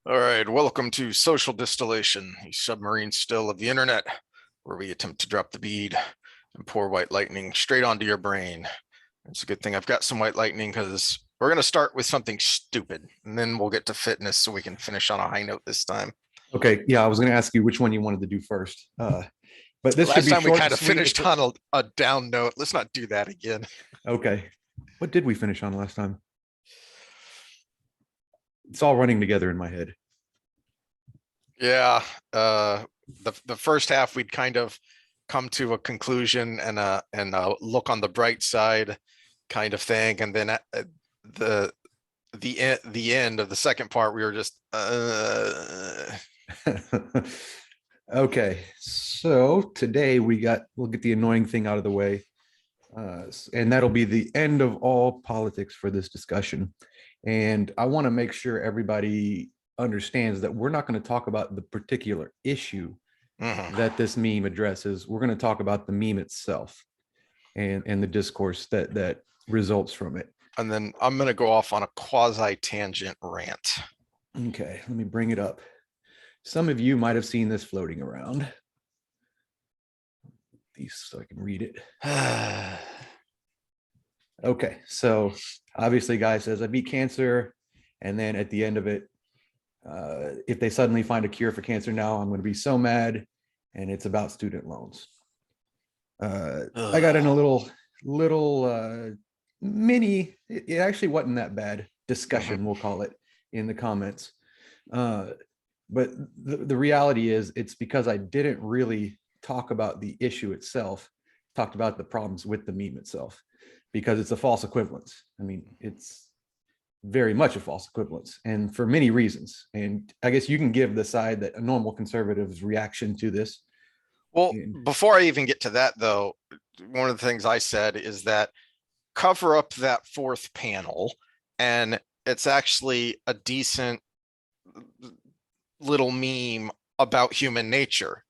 All right, welcome to Social Distillation, a submarine still of the internet, where we attempt to drop the bead and pour white lightning straight onto your brain. It's a good thing I've got some white lightning because we're going to start with something stupid, and then we'll get to fitness so we can finish on a high note this time. Okay, yeah, I was going to ask you which one you wanted to do first. But this should Last be time we short kind and of sweet. finished on a down note. Let's not do that again. Okay. What did we finish on last time? It's all running together in my head. Yeah, the first half we'd kind of come to a conclusion and a look on the bright side kind of thing, and then the end of the second part we were just Okay, so today we'll get the annoying thing out of the way, and that'll be the end of all politics for this discussion. And I want to make sure everybody understands that we're not going to talk about the particular issue that this meme addresses. We're going to talk about the meme itself and the discourse that results from it. And then I'm going to go off on a quasi-tangent rant. Okay, let me bring it up. Some of you might have seen this floating around. These so I can read it. Okay, so obviously guy says, I beat cancer. And then at the end of it, if they suddenly find a cure for cancer now, I'm going to be so mad. And it's about student loans. I got in a little mini, it actually wasn't that bad discussion, we'll call it, in the comments. But the reality is it's because I didn't really talk about the issue itself, talked about the problems with the meme itself, because it's a false equivalence. I mean, it's very much a false equivalence, and for many reasons. And I guess you can give the side that a normal conservative's reaction to this. Well, before I even get to that, though, one of the things I said is that cover up that fourth panel, and it's actually a decent little meme about human nature,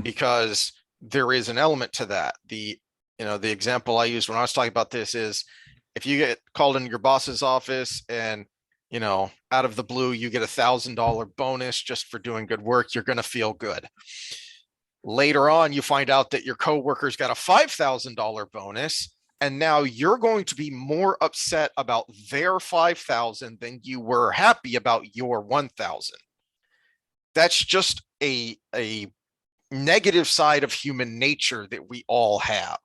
because there is an element to that. The example I used when I was talking about this is if you get called into your boss's office and out of the blue you get $1,000 bonus just for doing good work, you're going to feel good. Later on you find out that your coworker's got a $5,000 bonus, and now you're going to be more upset about their 5,000 than you were happy about your 1,000. That's just a negative side of human nature that we all have.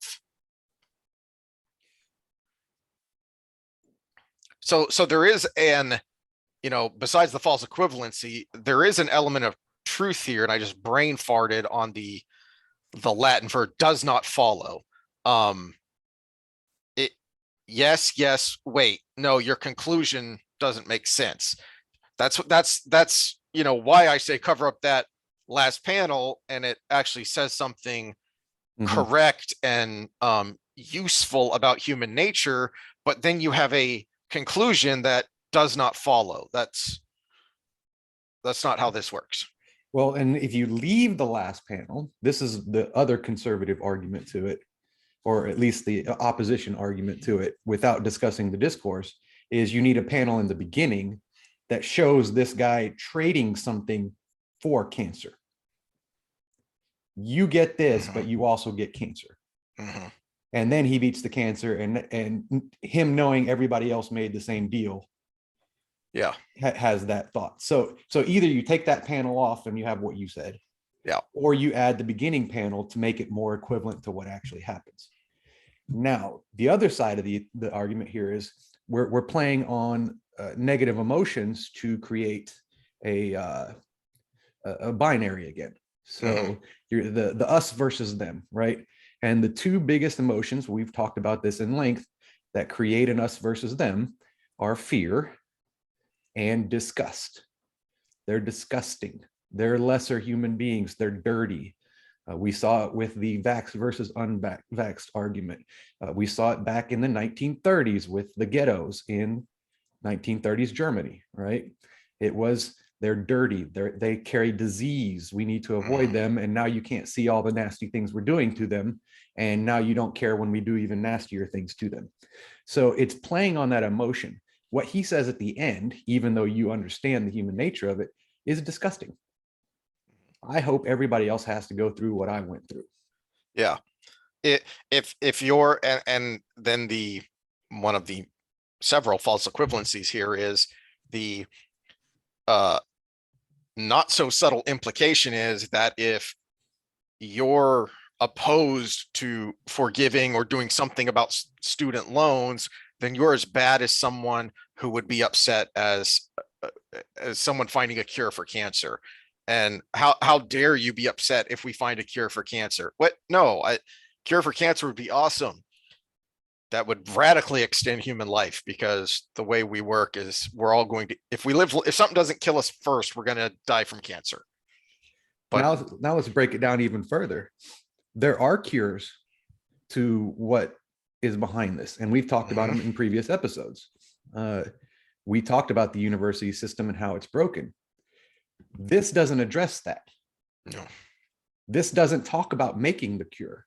So there is besides the false equivalency, there is an element of truth here, and I just brain farted on the Latin for does not follow. Yes, wait, no, your conclusion doesn't make sense. That's why I say cover up that last panel, and it actually says something correct and useful about human nature, but then you have a conclusion that does not follow. That's not how this works. Well, and if you leave the last panel, this is the other conservative argument to it, or at least the opposition argument to it, without discussing the discourse, is you need a panel in the beginning that shows this guy trading something for cancer. You get this, but you also get cancer. And then he beats the cancer, and him knowing everybody else made the same deal, has that thought. So either you take that panel off and you have what you said, or you add the beginning panel to make it more equivalent to what actually happens. Now, the other side of the argument here is we're playing on negative emotions to create a binary again. So you're the us versus them, right? And the two biggest emotions, we've talked about this in length, that create an us versus them are fear and disgust. They're disgusting. They're lesser human beings. They're dirty. We saw it with the vax versus unvaxxed argument. We saw it back in the 1930s with the ghettos in 1930s Germany, right? It was, they're dirty, they carry disease, we need to avoid them, and now you can't see all the nasty things we're doing to them, and now you don't care when we do even nastier things to them. So it's playing on that emotion. What he says at the end, even though you understand the human nature of it, is disgusting. I hope everybody else has to go through what I went through. Yeah. If you're, and then one of the several false equivalencies here is the not so subtle implication is that if you're opposed to forgiving or doing something about student loans, then you're as bad as someone who would be upset as someone finding a cure for cancer. And how dare you be upset if we find a cure for cancer? What? No, cure for cancer would be awesome. That would radically extend human life, because the way we work is we're all going to, if something doesn't kill us first, we're going to die from cancer. But now let's break it down even further. There are cures to what is behind this, and we've talked about them in previous episodes. We talked about the university system and how it's broken. This doesn't address that. No. This doesn't talk about making the cure.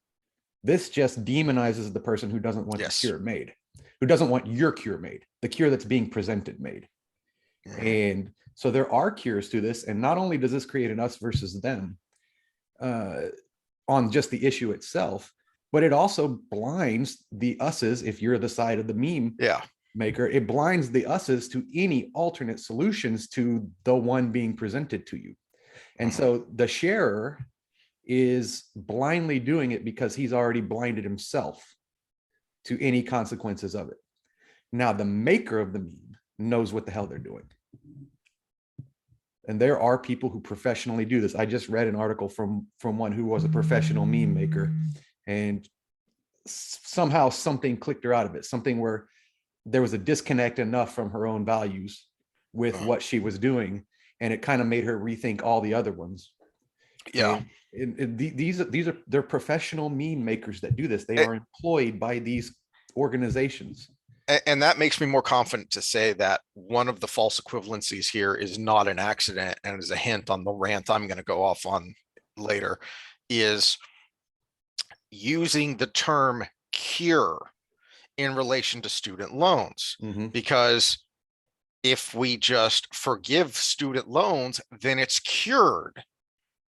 This just demonizes the person who doesn't want the cure made, who doesn't want your cure made, the cure that's being presented made. And so there are cures to this. And not only does this create an us versus them on just the issue itself, but it also blinds the us's. If you're the side of the meme maker, it blinds the us's to any alternate solutions to the one being presented to you. And so the sharer is blindly doing it because he's already blinded himself to any consequences of it. Now, the maker of the meme knows what the hell they're doing. And there are people who professionally do this. I just read an article from one who was a professional meme maker, and somehow something clicked her out of it. Something where there was a disconnect enough from her own values with what she was doing, and it kind of made her rethink all the other ones. Yeah. They're professional meme makers that do this. They are employed by these organizations. And that makes me more confident to say that one of the false equivalencies here is not an accident, and is a hint on the rant I'm going to go off on later, is using the term cure in relation to student loans. Because if we just forgive student loans, then it's cured.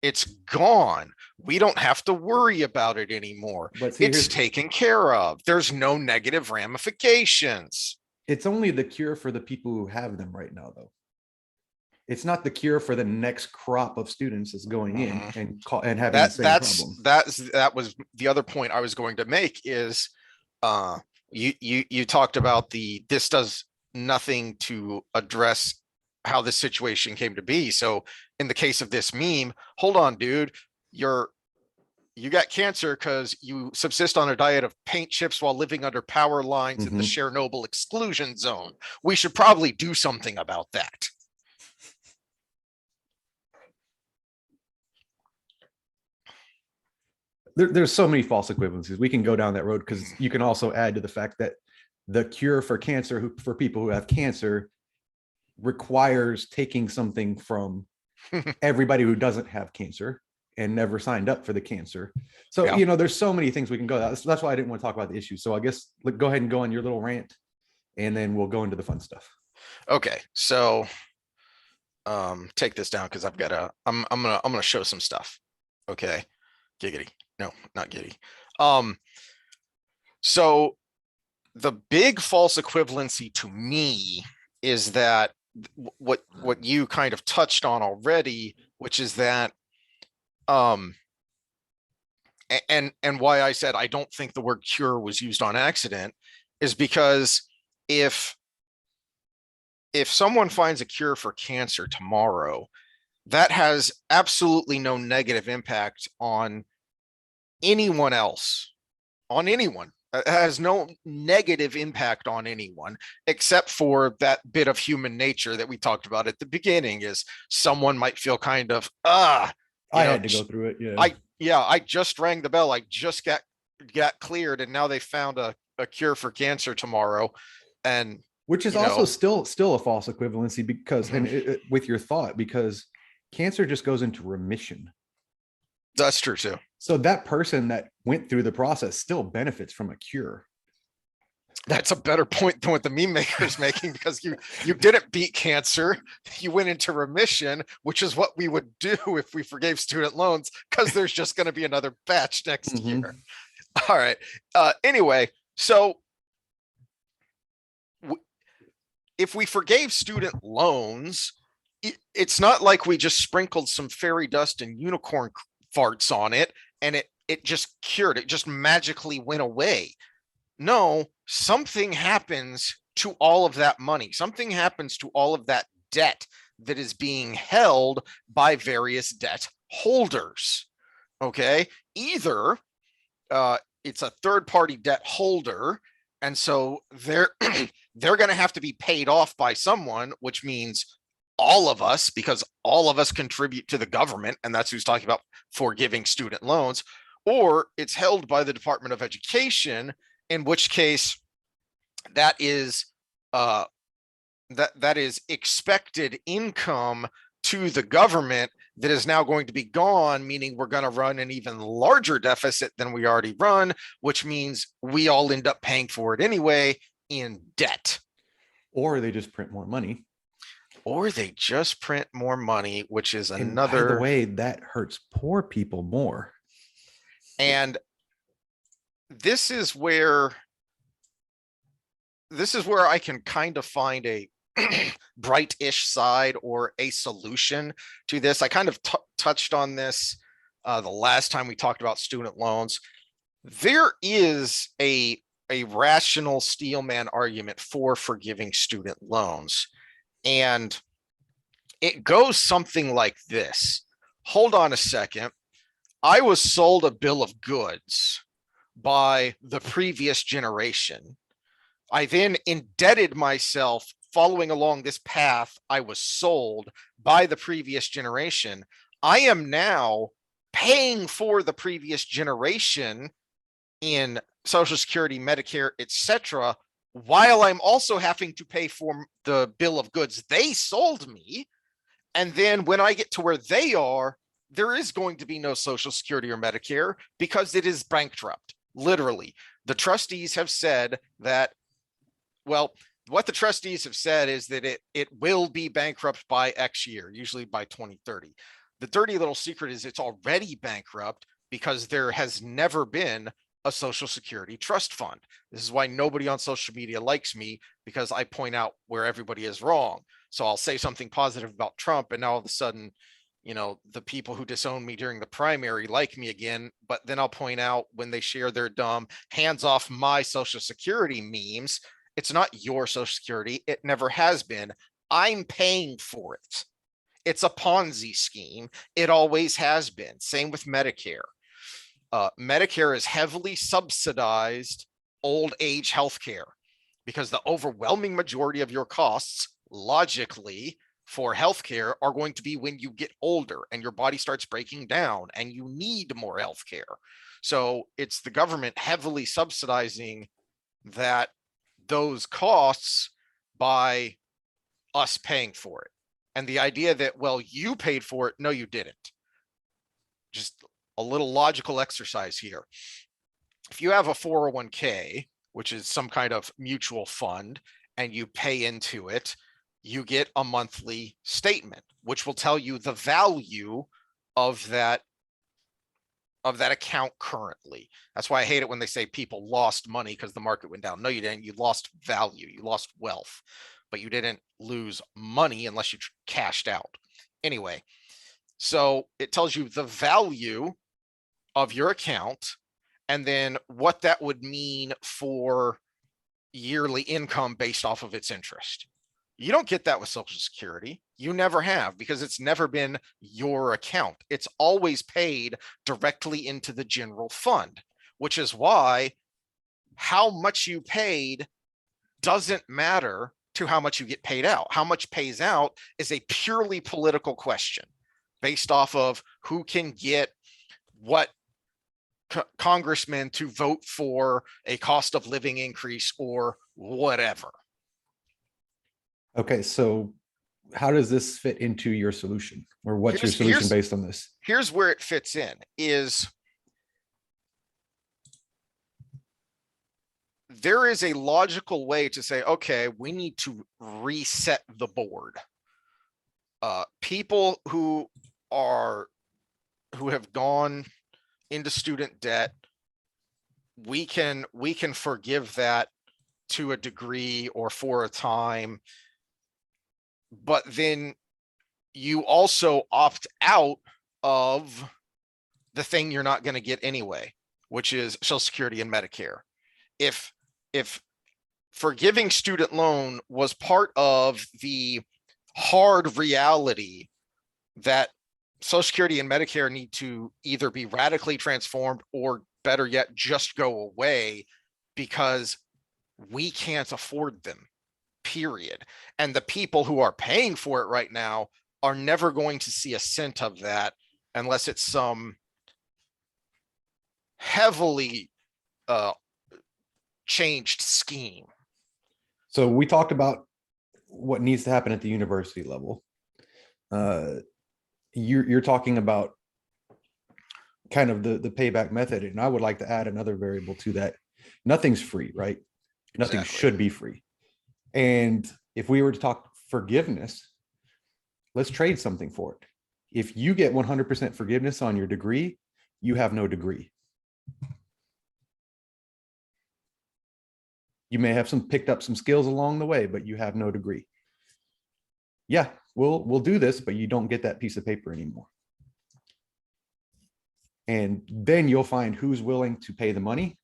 It's gone. We don't have to worry about it anymore. But see, it's taken care of. There's no negative ramifications. It's only the cure for the people who have them right now, though. It's not the cure for the next crop of students that's going in and having the same problem. That was the other point I was going to make is you talked about this does nothing to address how this situation came to be. So in the case of this meme, hold on, dude, you got cancer because you subsist on a diet of paint chips while living under power lines in the Chernobyl exclusion zone. We should probably do something about that. There's so many false equivalencies. We can go down that road, because you can also add to the fact that the cure for cancer for people who have cancer requires taking something from everybody who doesn't have cancer and never signed up for the cancer. So, there's so many things we can go. That's why I didn't want to talk about the issue. So I guess go ahead and go on your little rant, and then we'll go into the fun stuff. Okay. So take this down, because I'm gonna show some stuff. Okay. Giggity. No, not giddy. So the big false equivalency to me is that what you kind of touched on already, which is that and why I said I don't think the word cure was used on accident is because if someone finds a cure for cancer tomorrow, that has absolutely no negative impact on anyone else, on anyone. It has no negative impact on anyone, except for that bit of human nature that we talked about at the beginning. Is someone might feel kind of, I had to go through it. I just rang the bell. I just got cleared, and now they found a cure for cancer tomorrow. And which is also still a false equivalency, because with your thought, because cancer just goes into remission. That's true too. So that person that went through the process still benefits from a cure. That's a better point than what the meme maker is making, because you didn't beat cancer. You went into remission, which is what we would do if we forgave student loans, because there's just going to be another batch next year. All right. Anyway, so if we forgave student loans, it's not like we just sprinkled some fairy dust and unicorn farts on it and it just cured, it just magically went away. No, something happens to all of that money. Something happens to all of that debt that is being held by various debt holders. Okay. Either it's a third-party debt holder, and so they're going to have to be paid off by someone, which means all of us, because all of us contribute to the government, and that's who's talking about forgiving student loans, or it's held by the Department of Education, in which case that is that is expected income to the government that is now going to be gone, meaning we're going to run an even larger deficit than we already run, which means we all end up paying for it anyway in debt. Or they just print more money. Or they just print more money, which is another. And by the way, that hurts poor people more. And this is where I can kind of find a bright-ish side or a solution to this. I kind of touched on this the last time we talked about student loans. There is a rational steelman argument for forgiving student loans, and it goes something like this. Hold on a second. I was sold a bill of goods by the previous generation. I then indebted myself following along this path I was sold by the previous generation. I am now paying for the previous generation in Social Security, Medicare, etc., while I'm also having to pay for the bill of goods they sold me. And then when I get to where they are, there is going to be no Social Security or Medicare because it is bankrupt. Literally, the trustees have said that, well, what the trustees have said is that it will be bankrupt by X year, usually by 2030. The dirty little secret is it's already bankrupt because there has never been a Social Security trust fund. This is why nobody on social media likes me, because I point out where everybody is wrong. So I'll say something positive about Trump, and now all of a sudden, you know, the people who disowned me during the primary like me again. But then I'll point out when they share their dumb hands off my Social Security memes, it's not your Social Security. It never has been. I'm paying for it. It's a Ponzi scheme. It always has been. Same with Medicare. Medicare is heavily subsidized old age healthcare because the overwhelming majority of your costs, logically, for healthcare are going to be when you get older and your body starts breaking down and you need more healthcare. So it's the government heavily subsidizing those costs by us paying for it. And the idea that, well, you paid for it. No, you didn't. Just a little logical exercise here. If you have a 401k, which is some kind of mutual fund, and you pay into it, you get a monthly statement, which will tell you the value of that account currently. That's why I hate it when they say people lost money because the market went down. No, you didn't. You lost value. You lost wealth, but you didn't lose money unless you cashed out. Anyway, so it tells you the value of your account and then what that would mean for yearly income based off of its interest. You don't get that with Social Security. You never have, because it's never been your account. It's always paid directly into the general fund, which is why how much you paid doesn't matter to how much you get paid out. How much pays out is a purely political question based off of who can get what congressman to vote for a cost of living increase or whatever. Okay, so how does this fit into your solution, or what's your solution based on this? Here's where it fits in is there is a logical way to say, okay, we need to reset the board. People who have gone into student debt, we can forgive that to a degree or for a time, but then you also opt out of the thing you're not going to get anyway, which is Social Security and Medicare. If forgiving student loan was part of the hard reality that Social Security and Medicare need to either be radically transformed or better yet, just go away because we can't afford them, period. And the people who are paying for it right now are never going to see a cent of that unless it's some heavily changed scheme. So we talked about what needs to happen at the university level. You're talking about kind of the payback method, and I would like to add another variable to that. Nothing's free, right? Nothing should be free. And if we were to talk forgiveness, let's trade something for it. If you get 100% forgiveness on your degree, you have no degree. You may have picked up some skills along the way, but you have no degree. Yeah, we'll do this, but you don't get that piece of paper anymore. And then you'll find who's willing to pay the money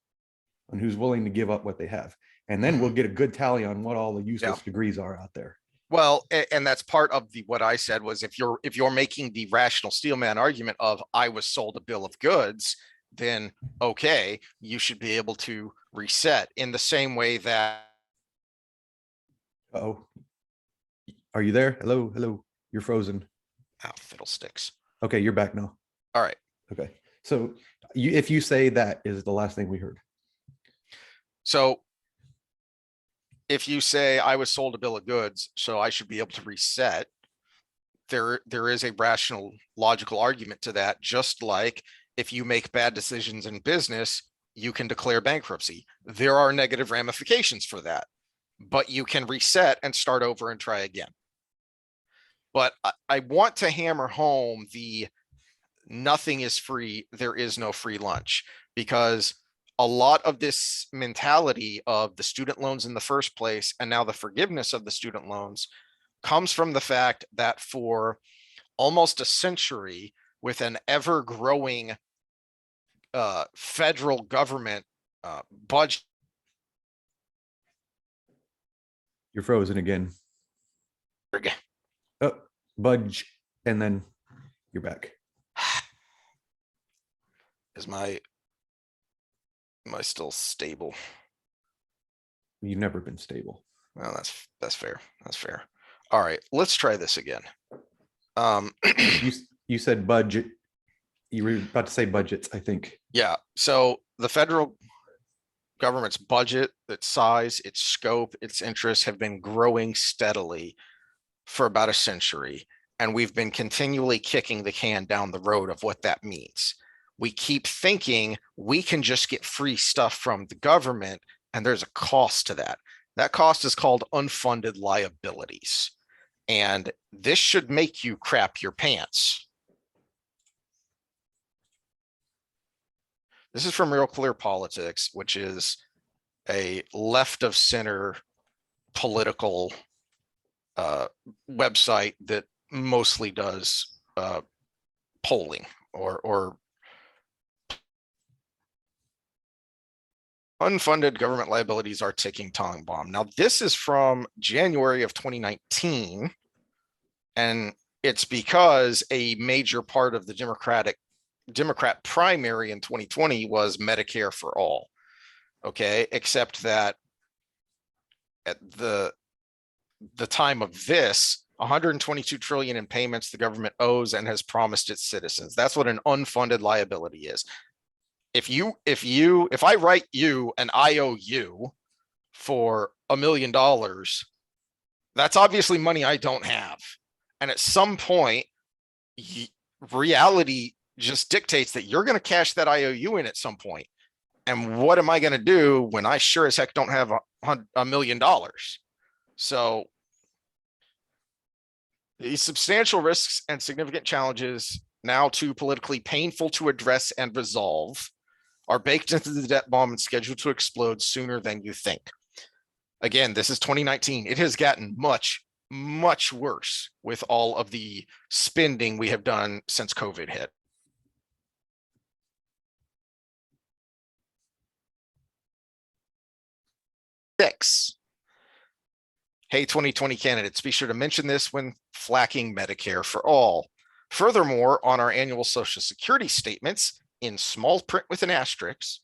and who's willing to give up what they have. And then we'll get a good tally on what all the useless degrees are out there. Well, and that's part of what I said was if you're making the rational steelman argument of I was sold a bill of goods, then okay, you should be able to reset in the same way that. Uh-oh. Are you there? Hello, hello. You're frozen. Oh, fiddlesticks. Okay, you're back now. All right. Okay. So if you say that is the last thing we heard. So if you say I was sold a bill of goods, so I should be able to reset, there is a rational, logical argument to that. Just like if you make bad decisions in business, you can declare bankruptcy. There are negative ramifications for that, but you can reset and start over and try again. But I want to hammer home the nothing is free, there is no free lunch, because a lot of this mentality of the student loans in the first place and now the forgiveness of the student loans comes from the fact that for almost a century, with an ever-growing federal government budget. You're frozen again. Again. Oh, budge, and then you're back. Am I still stable? You've never been stable. Well, that's fair. That's fair. All right, let's try this again. You said budget. You were about to say budgets, I think. Yeah. So the federal government's budget, its size, its scope, its interests have been growing steadily for about a century. And we've been continually kicking the can down the road of what that means. We keep thinking we can just get free stuff from the government, and there's a cost to that. That cost is called unfunded liabilities. And this should make you crap your pants. This is from Real Clear Politics, which is a left of center political website that mostly does polling or unfunded government liabilities are ticking time bomb. Now, this is from January of 2019, and it's because a major part of the Democrat primary in 2020 was Medicare for all. Okay, except that at the time of this, 122 trillion in payments the government owes and has promised its citizens. That's what an unfunded liability is. If I write you an IOU for $1 million, that's obviously money I don't have. And at some point, reality just dictates that you're going to cash that IOU in at some point. And what am I going to do when I sure as heck don't have $1 million? So these substantial risks and significant challenges, now too politically painful to address and resolve, are baked into the debt bomb and scheduled to explode sooner than you think. Again, this is 2019. It has gotten much, much worse with all of the spending we have done since COVID hit. Six. Hey, 2020 candidates, be sure to mention this when flacking Medicare for all. Furthermore, on our annual Social Security statements, in small print with an asterisk,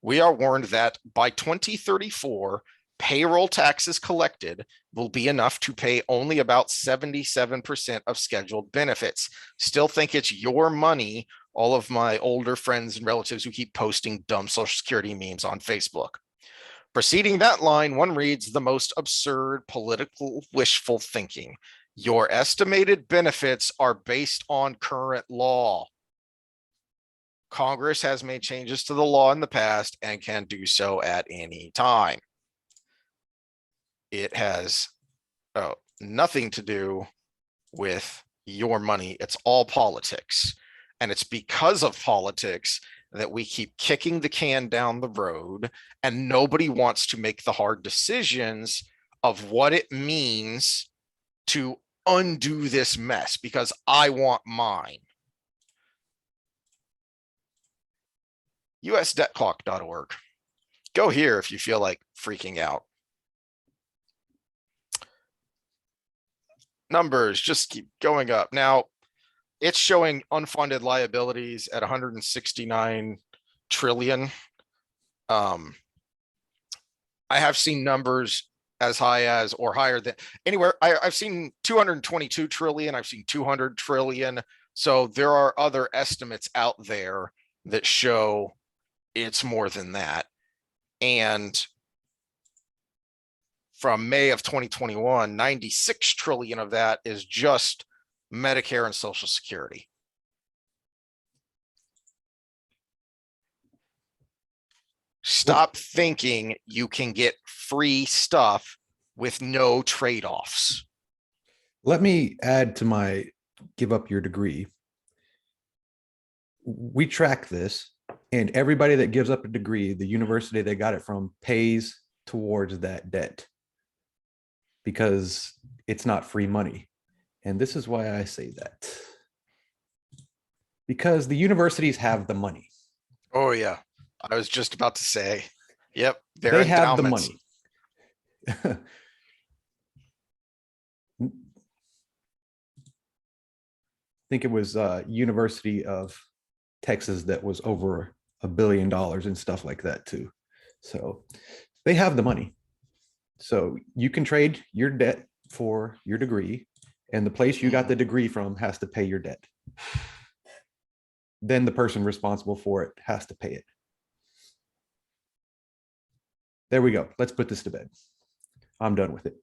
we are warned that by 2034, payroll taxes collected will be enough to pay only about 77% of scheduled benefits. Still think it's your money, all of my older friends and relatives who keep posting dumb Social Security memes on Facebook. Preceding that line, one reads the most absurd political wishful thinking. Your estimated benefits are based on current law. Congress has made changes to the law in the past and can do so at any time. It has nothing to do with your money. It's all politics. And it's because of politics that we keep kicking the can down the road, and nobody wants to make the hard decisions of what it means to undo this mess, because I want mine. usdebtclock.org. Go here if you feel like freaking out. Numbers just keep going up. Now, it's showing unfunded liabilities at 169 trillion. I have seen numbers as high as or higher than anywhere. I've seen 222 trillion. I've seen 200 trillion. So there are other estimates out there that show it's more than that. And from May of 2021, 96 trillion of that is just Medicare and Social Security. Stop thinking you can get free stuff with no trade-offs. Let me add to my give up your degree. We track this, and everybody that gives up a degree, the university they got it from, pays towards that debt because it's not free money. And this is why I say that. Because the universities have the money. Oh, yeah. I was just about to say, yep. They have the money. I think it was University of Texas that was over $1 billion and stuff like that too. So they have the money. So you can trade your debt for your degree, and the place you got the degree from has to pay your debt. Then the person responsible for it has to pay it. There we go. Let's put this to bed. I'm done with it.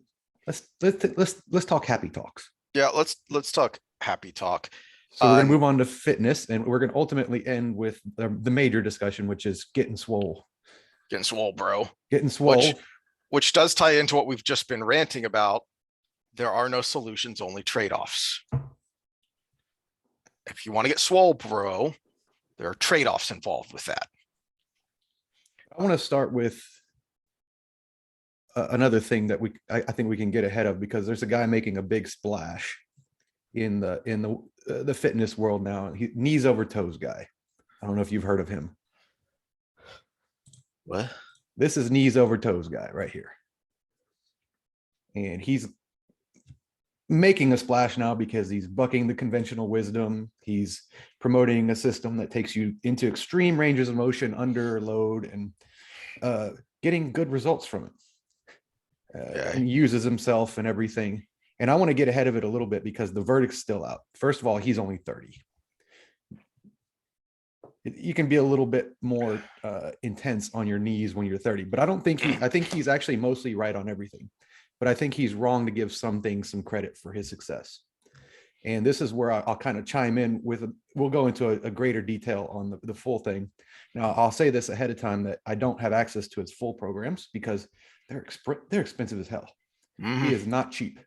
Let's talk happy talks. Yeah, let's talk happy talk. So we're gonna move on to fitness, and we're gonna ultimately end with the major discussion, which is getting swole. Getting swole, bro. Getting swole. Which does tie into what we've just been ranting about. There are no solutions, only trade-offs. If you want to get swole, bro, there are trade-offs involved with that. I want to start with another thing that I think we can get ahead of, because there's a guy making a big splash in the fitness world now. Knees over toes guy. I don't know if you've heard of him. What? This is knees over toes guy right here. And he's making a splash now because he's bucking the conventional wisdom. He's promoting a system that takes you into extreme ranges of motion under load and getting good results from it. And uses himself and everything. And I want to get ahead of it a little bit because the verdict's still out. First of all, he's only 30. You can be a little bit more intense on your knees when you're 30, but I think he's actually mostly right on everything. But I think he's wrong to give some things some credit for his success. And this is where I'll kind of chime in with, we'll go into a greater detail on the full thing. Now, I'll say this ahead of time that I don't have access to his full programs because they're expensive as hell. He is not cheap.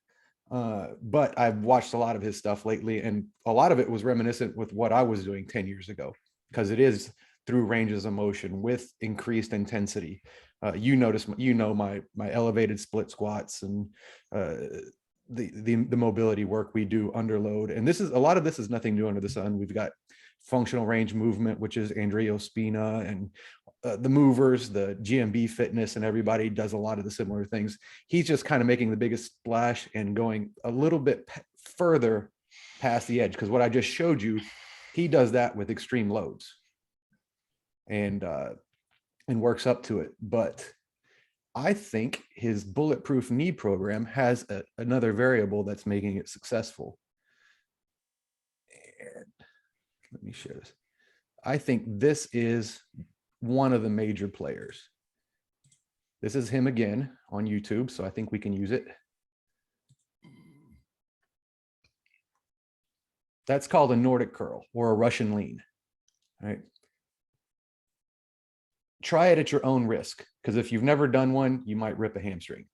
But I've watched a lot of his stuff lately, and a lot of it was reminiscent with what I was doing 10 years ago, because it is through ranges of motion with increased intensity. You know my elevated split squats and the mobility work we do under load. And this is, a lot of this is nothing new under the sun. We've got functional range movement, which is Andrea Spina, and the movers, the GMB fitness, and everybody does a lot of the similar things. He's just kind of making the biggest splash and going a little bit further past the edge, because what I just showed you, he does that with extreme loads and works up to it. But I think his bulletproof knee program has another variable that's making it successful. And let me share this. I think this is one of the major players. This is him again on YouTube, so I think we can use it. That's called a Nordic curl or a Russian lean, right? Try it at your own risk, because if you've never done one, you might rip a hamstring.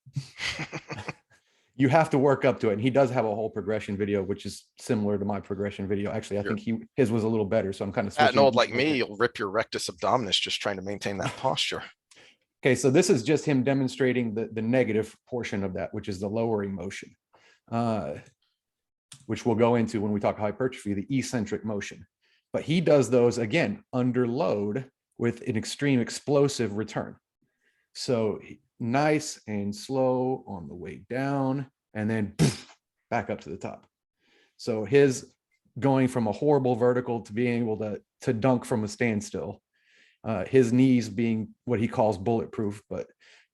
You have to work up to it. And he does have a whole progression video, which is similar to my progression video. Actually, I think his was a little better. So I'm kind of switching. An old like me, you'll rip your rectus abdominis just trying to maintain that posture. Okay, so this is just him demonstrating the negative portion of that, which is the lowering motion, which we'll go into when we talk hypertrophy, the eccentric motion. But he does those, again, under load with an extreme explosive return. So nice and slow on the way down, and then back up to the top. So his going from a horrible vertical to being able to dunk from a standstill, his knees being what he calls bulletproof, but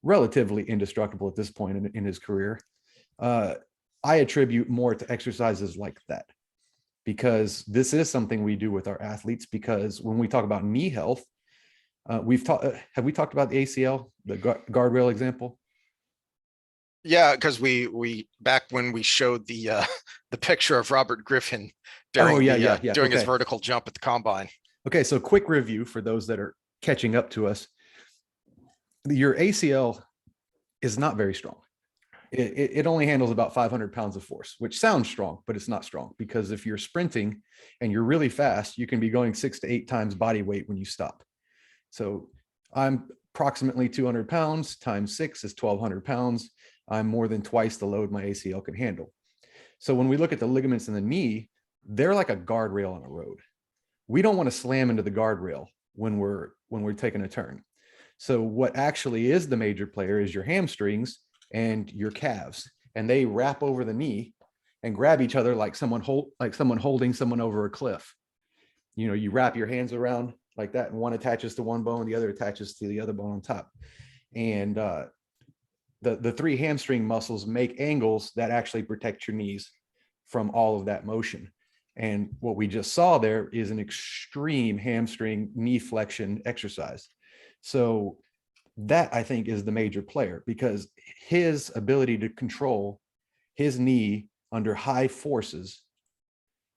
relatively indestructible at this point in his career. I attribute more to exercises like that, because this is something we do with our athletes. Because when we talk about knee health, have we talked about the ACL, the guardrail example? Yeah, because we back when we showed the picture of Robert Griffin during doing his vertical jump at the combine. Okay, so quick review for those that are catching up to us. Your ACL is not very strong. It only handles about 500 pounds of force, which sounds strong, but it's not strong, because if you're sprinting and you're really fast, you can be going 6 to 8 times body weight when you stop. So I'm approximately 200 pounds times 6 is 1,200 pounds. I'm more than twice the load my ACL can handle. So when we look at the ligaments in the knee, they're like a guardrail on a road. We don't want to slam into the guardrail when we're taking a turn. So what actually is the major player is your hamstrings and your calves, and they wrap over the knee and grab each other like someone holding someone over a cliff. You know, you wrap your hands around like that, and one attaches to one bone, the other attaches to the other bone on top. And the 3 hamstring muscles make angles that actually protect your knees from all of that motion. And what we just saw there is an extreme hamstring knee flexion exercise. So that, I think, is the major player, because his ability to control his knee under high forces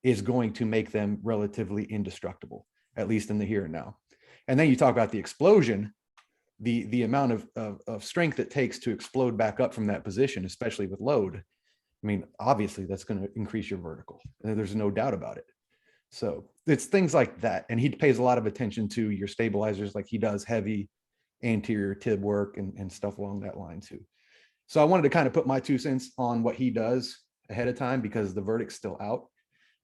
is going to make them relatively indestructible, at least in the here and now. And then you talk about the explosion, the amount of strength it takes to explode back up from that position, especially with load. I mean, obviously that's going to increase your vertical. There's no doubt about it. So it's things like that. And he pays a lot of attention to your stabilizers, like he does heavy anterior tib work and stuff along that line too. So I wanted to kind of put my 2 cents on what he does ahead of time, because the verdict's still out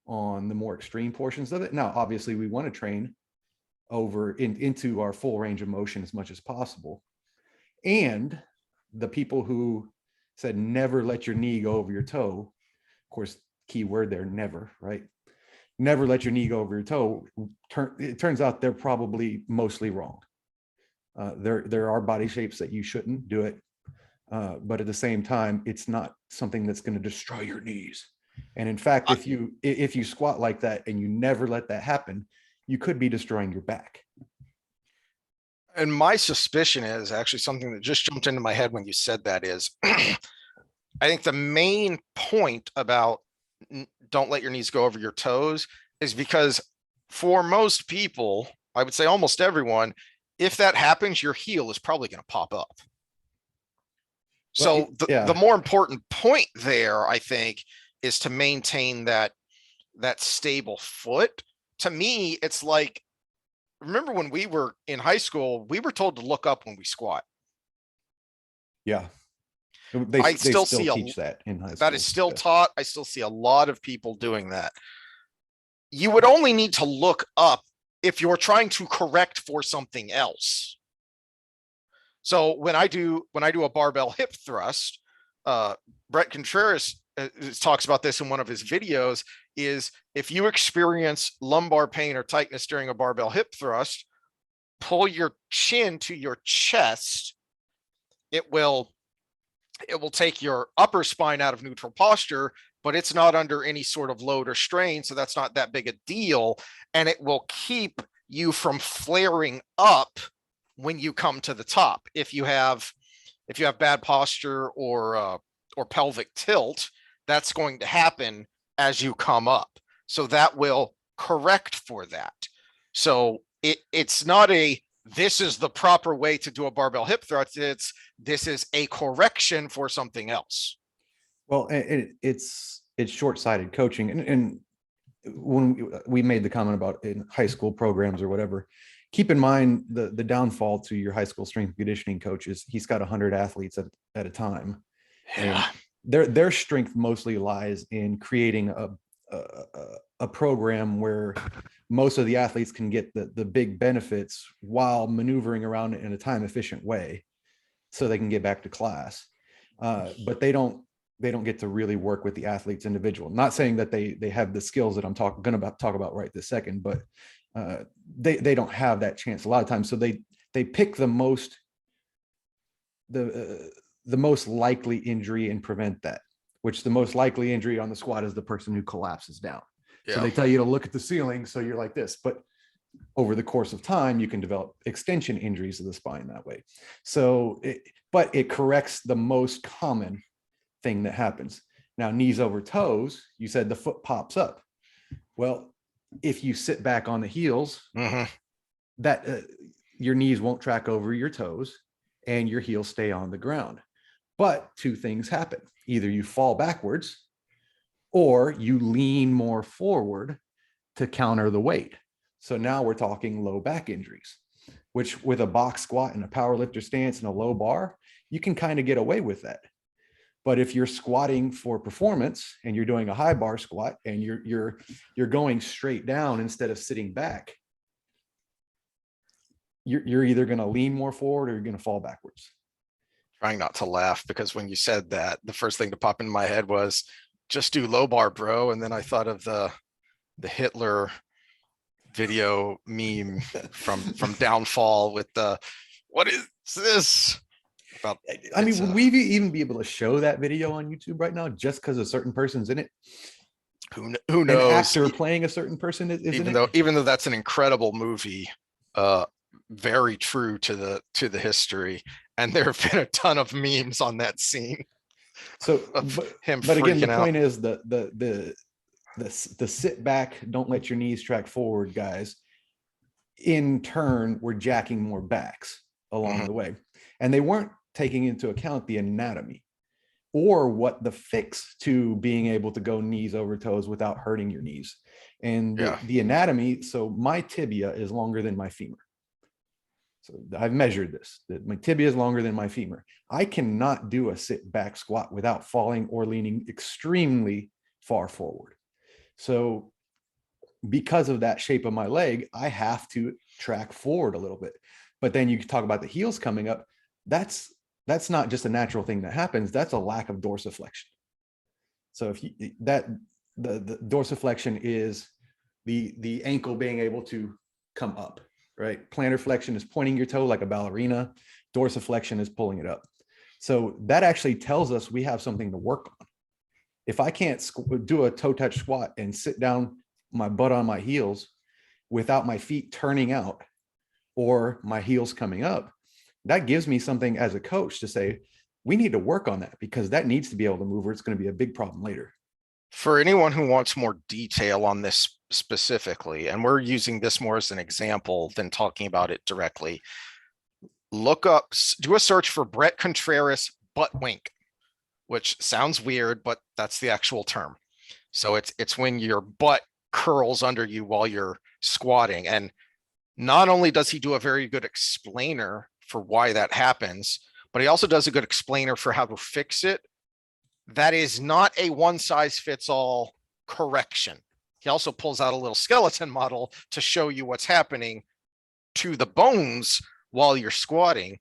on the more extreme portions of it. Now, obviously we want to train over into our full range of motion as much as possible. And the people who said never let your knee go over your toe, of course, key word there, never, right? Never let your knee go over your toe. It turns out they're probably mostly wrong. There are body shapes that you shouldn't do it, but at the same time, it's not something that's going to destroy your knees. And in fact, if you squat like that and you never let that happen, you could be destroying your back. And my suspicion is actually something that just jumped into my head when you said that is, I think the main point about don't let your knees go over your toes is because for most people, I would say almost everyone, if that happens, your heel is probably going to pop up. So the more important point there, I think, is to maintain that stable foot. To me, it's like, remember when we were in high school, we were told to look up when we squat. Yeah. I still see teach that in high school. That is still taught. I still see a lot of people doing that. You would only need to look up if you're trying to correct for something else. So when I do a barbell hip thrust, Brett Contreras talks about this in one of his videos, is if you experience lumbar pain or tightness during a barbell hip thrust, pull your chin to your chest. It will take your upper spine out of neutral posture, but it's not under any sort of load or strain. So that's not that big a deal. And it will keep you from flaring up when you come to the top. If you have bad posture or pelvic tilt, that's going to happen as you come up. So that will correct for that. So it's not this is the proper way to do a barbell hip thrust. This is a correction for something else. Well, it's short-sighted coaching. And when we made the comment about in high school programs or whatever, keep in mind the downfall to your high school strength and conditioning coach is he's got 100 athletes at a time. Yeah. And their strength mostly lies in creating a program where most of the athletes can get the big benefits while maneuvering around in a time efficient way so they can get back to class. But they don't get to really work with the athletes individual. Not saying that they have the skills that I'm going to talk about right this second, but they don't have that chance a lot of times. So they pick the most likely injury and prevent that, which the most likely injury on the squat is the person who collapses down. Yeah. So they tell you to look at the ceiling. So you're like this, but over the course of time, you can develop extension injuries of the spine that way. So, but it corrects the most common thing that happens. Now, knees over toes, you said the foot pops up. Well, if you sit back on the heels, that your knees won't track over your toes and your heels stay on the ground. But two things happen. Either you fall backwards or you lean more forward to counter the weight. So now we're talking low back injuries, which with a box squat and a power lifter stance and a low bar, you can kind of get away with that. But if you're squatting for performance and you're doing a high bar squat and you're going straight down instead of sitting back, you're either going to lean more forward or you're going to fall backwards. Trying not to laugh because when you said that, the first thing to pop into my head was just do low bar, bro. And then I thought of the Hitler video meme from Downfall with what is this? I mean, would we even be able to show that video on YouTube right now just because a certain person's in it? Who knows? An actor playing a certain person is even though that's an incredible movie, very true to the history, and there have been a ton of memes on that scene. So, but again, the point is the sit back, don't let your knees track forward, guys. In turn, we're jacking more backs along the way, and they weren't taking into account the anatomy or what the fix to being able to go knees over toes without hurting your knees. And the anatomy, so my tibia is longer than my femur. So I've measured this, that my tibia is longer than my femur. I cannot do a sit back squat without falling or leaning extremely far forward. So because of that shape of my leg, I have to track forward a little bit. But then you talk about the heels coming up. That's not just a natural thing that happens. That's a lack of dorsiflexion. So if the dorsiflexion is the ankle being able to come up, right? Plantar flexion is pointing your toe like a ballerina. Dorsiflexion is pulling it up. So that actually tells us we have something to work on. If I can't do a toe touch squat and sit down my butt on my heels without my feet turning out or my heels coming up, that gives me something as a coach to say, we need to work on that because that needs to be able to move or it's going to be a big problem later. For anyone who wants more detail on this specifically, and we're using this more as an example than talking about it directly, look up, do a search for Brett Contreras butt wink, which sounds weird, but that's the actual term. So it's when your butt curls under you while you're squatting. And not only does he do a very good explainer for why that happens, but he also does a good explainer for how to fix it. That is not a one size fits all correction. He also pulls out a little skeleton model to show you what's happening to the bones while you're squatting.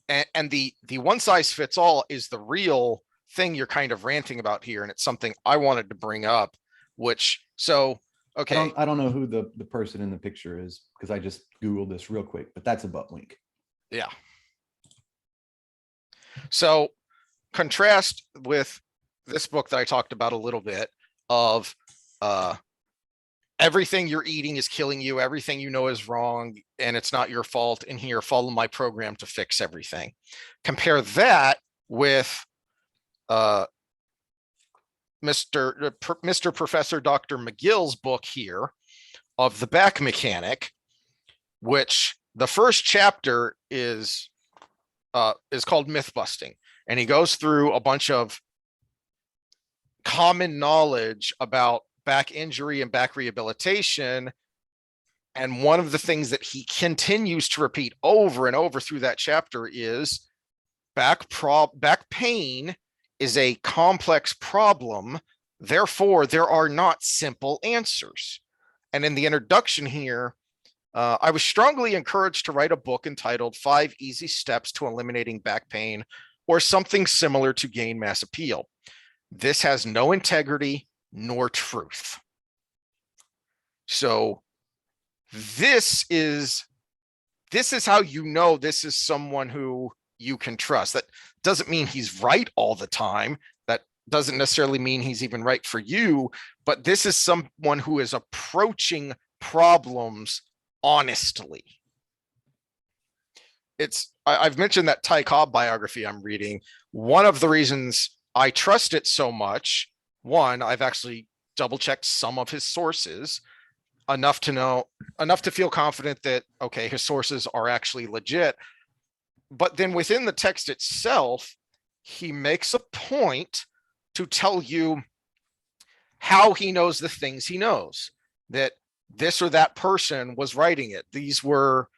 And the one size fits all is the real thing you're kind of ranting about here. And it's something I wanted to bring up, which, so, okay. I don't know who the person in the picture is because I just Googled this real quick, but that's a butt wink. Yeah. So contrast with this book that I talked about a little bit of everything you're eating is killing you, everything you know is wrong, and it's not your fault, and here, follow my program to fix everything. Compare that with Mr. Professor Dr. McGill's book here of the back mechanic, which the first chapter is called Myth Busting. And he goes through a bunch of common knowledge about back injury and back rehabilitation. And one of the things that he continues to repeat over and over through that chapter is back pain is a complex problem. Therefore, there are not simple answers. And in the introduction here, I was strongly encouraged to write a book entitled 5 Easy Steps to Eliminating Back Pain, or something similar to gain mass appeal. This has no integrity nor truth. So this is how you know this is someone who you can trust. That doesn't mean he's right all the time. That doesn't necessarily mean he's even right for you, but this is someone who is approaching problems honestly. I've mentioned that Ty Cobb biography I'm reading. One of the reasons I trust it so much, one, I've actually double checked some of his sources enough to feel confident that, okay, his sources are actually legit. But then within the text itself, he makes a point to tell you how he knows the things he knows, that this or that person was writing it. These were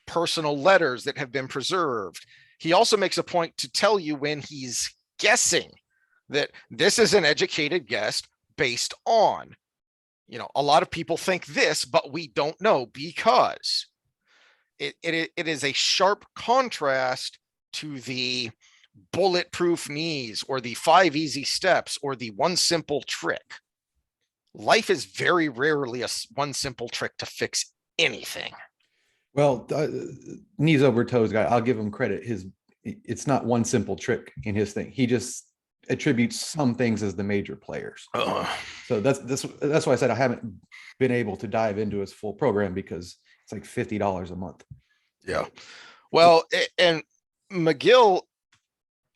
personal letters that have been preserved. He also makes a point to tell you when he's guessing, that this is an educated guess based on, a lot of people think this, but we don't know, because it is a sharp contrast to the bulletproof knees or the 5 easy steps or the one simple trick. Life is very rarely a one simple trick to fix anything. Well, knees over toes guy, I'll give him credit. It's not one simple trick in his thing. He just attributes some things as the major players. So that's why I said I haven't been able to dive into his full program, because it's like $50 a month. Yeah. Well, and McGill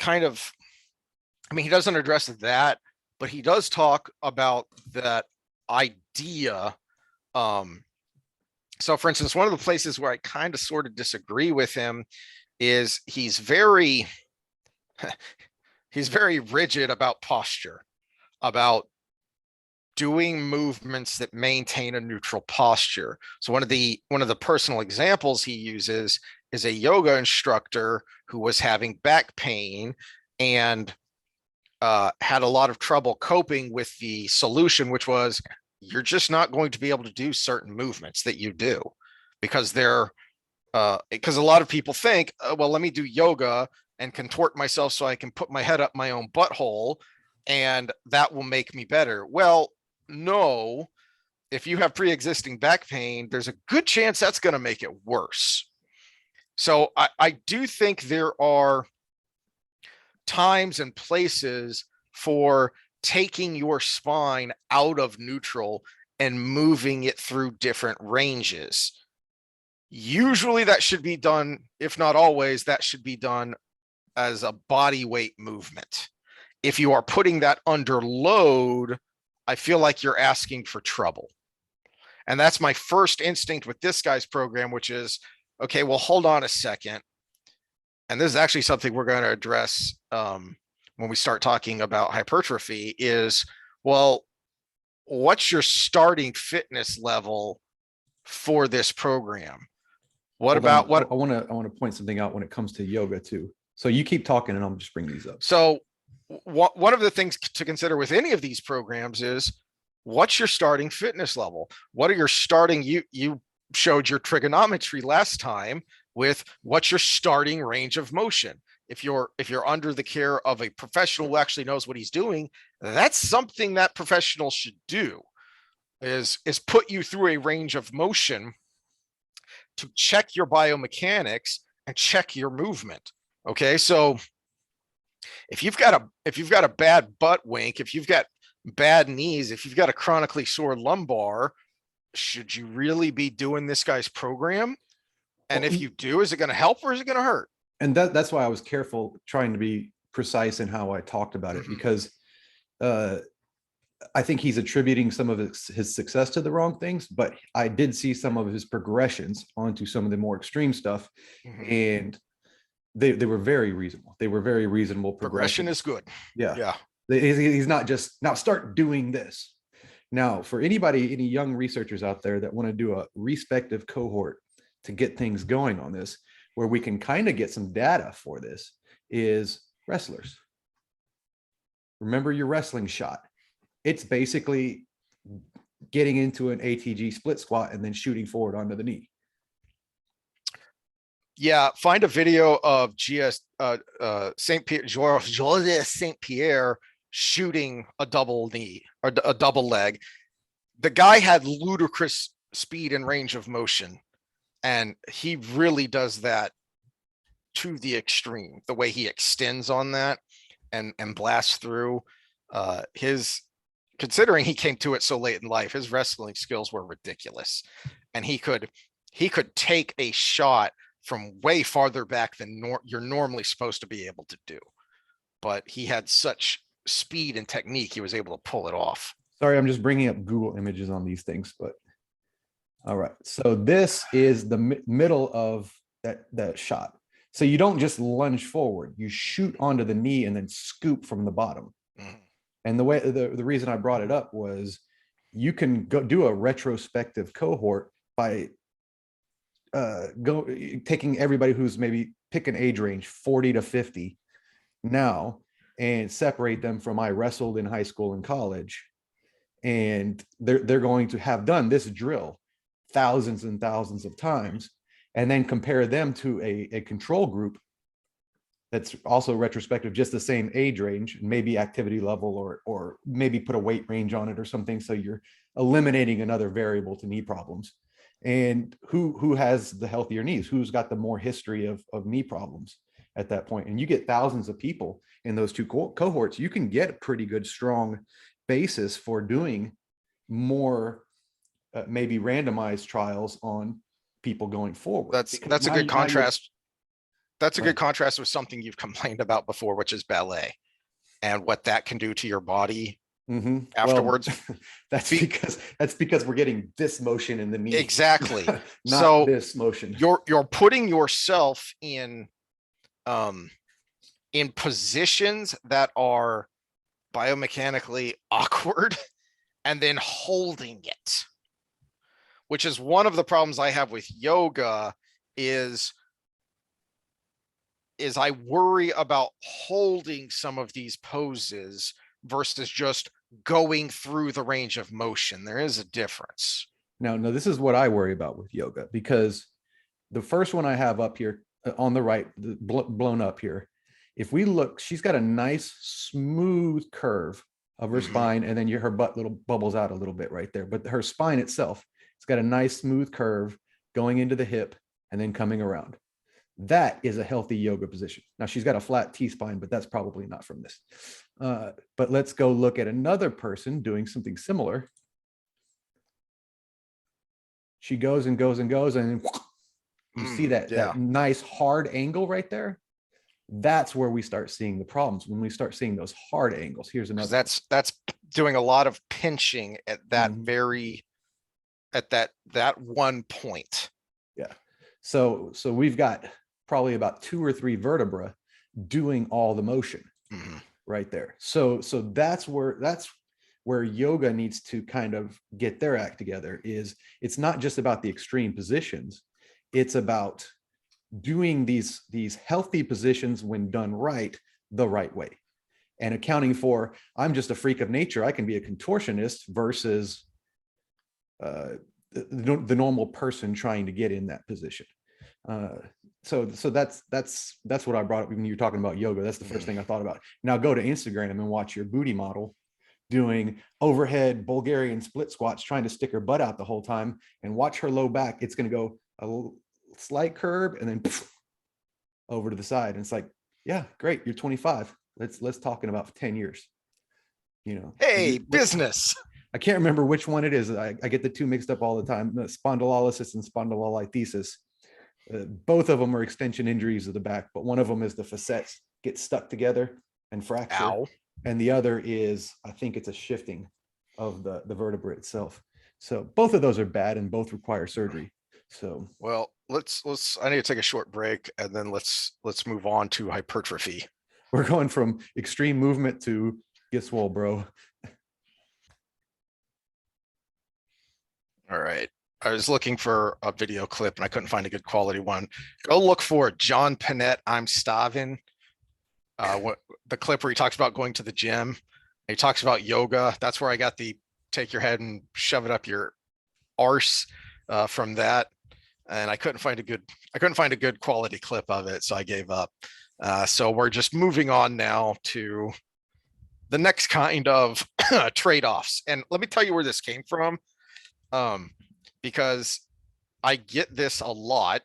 kind of, he doesn't address that, but he does talk about that idea. So for instance, one of the places where I kind of sort of disagree with him is he's very rigid about posture, about doing movements that maintain a neutral posture. So one of the personal examples he uses is a yoga instructor who was having back pain and had a lot of trouble coping with the solution, which was, you're just not going to be able to do certain movements that you do, because because a lot of people think, well, let me do yoga and contort myself so I can put my head up my own butthole and that will make me better. Well, no, if you have pre-existing back pain, there's a good chance that's going to make it worse. So I do think there are times and places for taking your spine out of neutral and moving it through different ranges. Usually that should be done, if not always, that should be done as a body weight movement. If you are putting that under load, I feel like you're asking for trouble. And that's my first instinct with this guy's program, which is, okay, well, hold on a second. And this is actually something we're going to address when we start talking about hypertrophy is, well, what's your starting fitness level for this program? What about what I want to point something out when it comes to yoga too. So you keep talking and I'm just bringing these up. So one of the things to consider with any of these programs is, what's your starting fitness level? What are your starting, you showed your trigonometry last time with what's your starting range of motion. If you're under the care of a professional who actually knows what he's doing, that's something that professional should do, is put you through a range of motion to check your biomechanics and check your movement. Okay, so if you've got a bad butt wink, if you've got bad knees, if you've got a chronically sore lumbar, should you really be doing this guy's program? And if you do, is it going to help or is it going to hurt? And that's why I was careful trying to be precise in how I talked about it, because I think he's attributing some of his success to the wrong things, but I did see some of his progressions onto some of the more extreme stuff, and they were very reasonable. They were very reasonable. Progression is good. Yeah. He's not just, now start doing this. Now, for any young researchers out there that want to do a respective cohort to get things going on this, where we can kind of get some data for this, is wrestlers. Remember your wrestling shot. It's basically getting into an ATG split squat and then shooting forward onto the knee. Yeah, find a video of St. Pierre shooting a double knee or a double leg. The guy had ludicrous speed and range of motion, and he really does that to the extreme. The way he extends on that and blasts through considering he came to it so late in life, his wrestling skills were ridiculous, and he could take a shot from way farther back than you're normally supposed to be able to do. But he had such speed and technique, he was able to pull it off. Sorry, I'm just bringing up Google images on these things, but all right. So this is the middle of that shot. So you don't just lunge forward, you shoot onto the knee and then scoop from the bottom. And the reason I brought it up was, you can go do a retrospective cohort by taking everybody who's maybe, pick an age range 40 to 50 now, and separate them from I wrestled in high school and college, and they're going to have done this drill thousands and thousands of times, and then compare them to a control group that's also retrospective, just the same age range, maybe activity level, or maybe put a weight range on it or something, so you're eliminating another variable to knee problems. And who has the healthier knees, who's got the more history of knee problems at that point. And you get thousands of people in those two cohorts, you can get a pretty good strong basis for doing more maybe randomized trials on people going forward. That's a good contrast. That's a good contrast with something you've complained about before, which is ballet, and what that can do to your body afterwards. Well, that's because we're getting this motion in the knee. Exactly. Not so this motion. You're putting yourself in positions that are biomechanically awkward, and then holding it, which is one of the problems I have with yoga. Is I worry about holding some of these poses versus just going through the range of motion. There is a difference. Now, this is what I worry about with yoga, because the first one I have up here on the right, blown up here, if we look, she's got a nice smooth curve of her spine, and then her butt little bubbles out a little bit right there. But her spine itself, it's got a nice smooth curve going into the hip and then coming around. That is a healthy yoga position. Now, she's got a flat T-spine, but that's probably not from this. But let's go look at another person doing something similar. She goes and goes and goes, and you see that nice hard angle right there. That's where we start seeing the problems, when we start seeing those hard angles. Here's another. That's doing a lot of pinching at that at that one point. Yeah. So we've got probably about 2 or 3 vertebra doing all the motion right there. So that's where yoga needs to kind of get their act together. Is it's not just about the extreme positions, it's about doing these healthy positions when done right, the right way, and accounting for, I'm just a freak of nature, I can be a contortionist, versus the normal person trying to get in that position. So that's what I brought up when you were talking about yoga. That's the first thing I thought about. Now go to Instagram and watch your booty model doing overhead Bulgarian split squats, trying to stick her butt out the whole time, and watch her low back. It's going to go a slight curve and then over to the side. And it's like, yeah, great. You're 25. Let's talk in about 10 years. Hey, business. I can't remember which one it is. I get the two mixed up all the time. Spondylolysis and spondylolisthesis. Both of them are extension injuries of the back, but one of them is the facets get stuck together and fracture. Ow. And the other is, I think it's a shifting of the vertebra itself. So both of those are bad and both require surgery. So, well, I need to take a short break, and then let's move on to hypertrophy. We're going from extreme movement to get swole, bro. All right. I was looking for a video clip and I couldn't find a good quality one. Go look for John Panette, I'm starving. What the clip where he talks about going to the gym. He talks about yoga. That's where I got the take your head and shove it up your arse from that. And I couldn't find a good quality clip of it, so I gave up. So we're just moving on now to the next kind of trade-offs. And let me tell you where this came from. Because I get this a lot.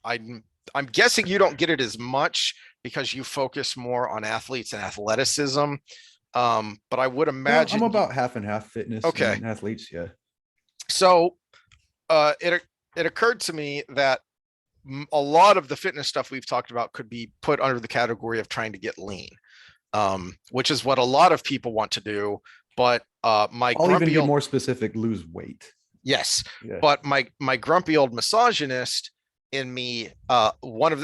I'm guessing you don't get it as much because you focus more on athletes and athleticism. But I would imagine I'm about half and half fitness and athletes. Yeah. So it occurred to me that a lot of the fitness stuff we've talked about could be put under the category of trying to get lean, which is what a lot of people want to do. But I'll even be more specific, lose weight. Yes. Yeah. But my grumpy old misogynist in me, what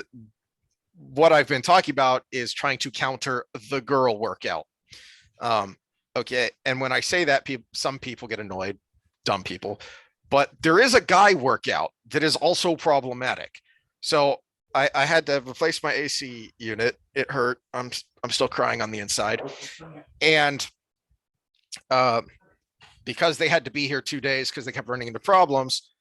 I've been talking about is trying to counter the girl workout. Okay. And when I say that, some people get annoyed, dumb people, but there is a guy workout that is also problematic. So I had to replace my AC unit. It hurt. I'm still crying on the inside. And, because they had to be here 2 days because they kept running into problems,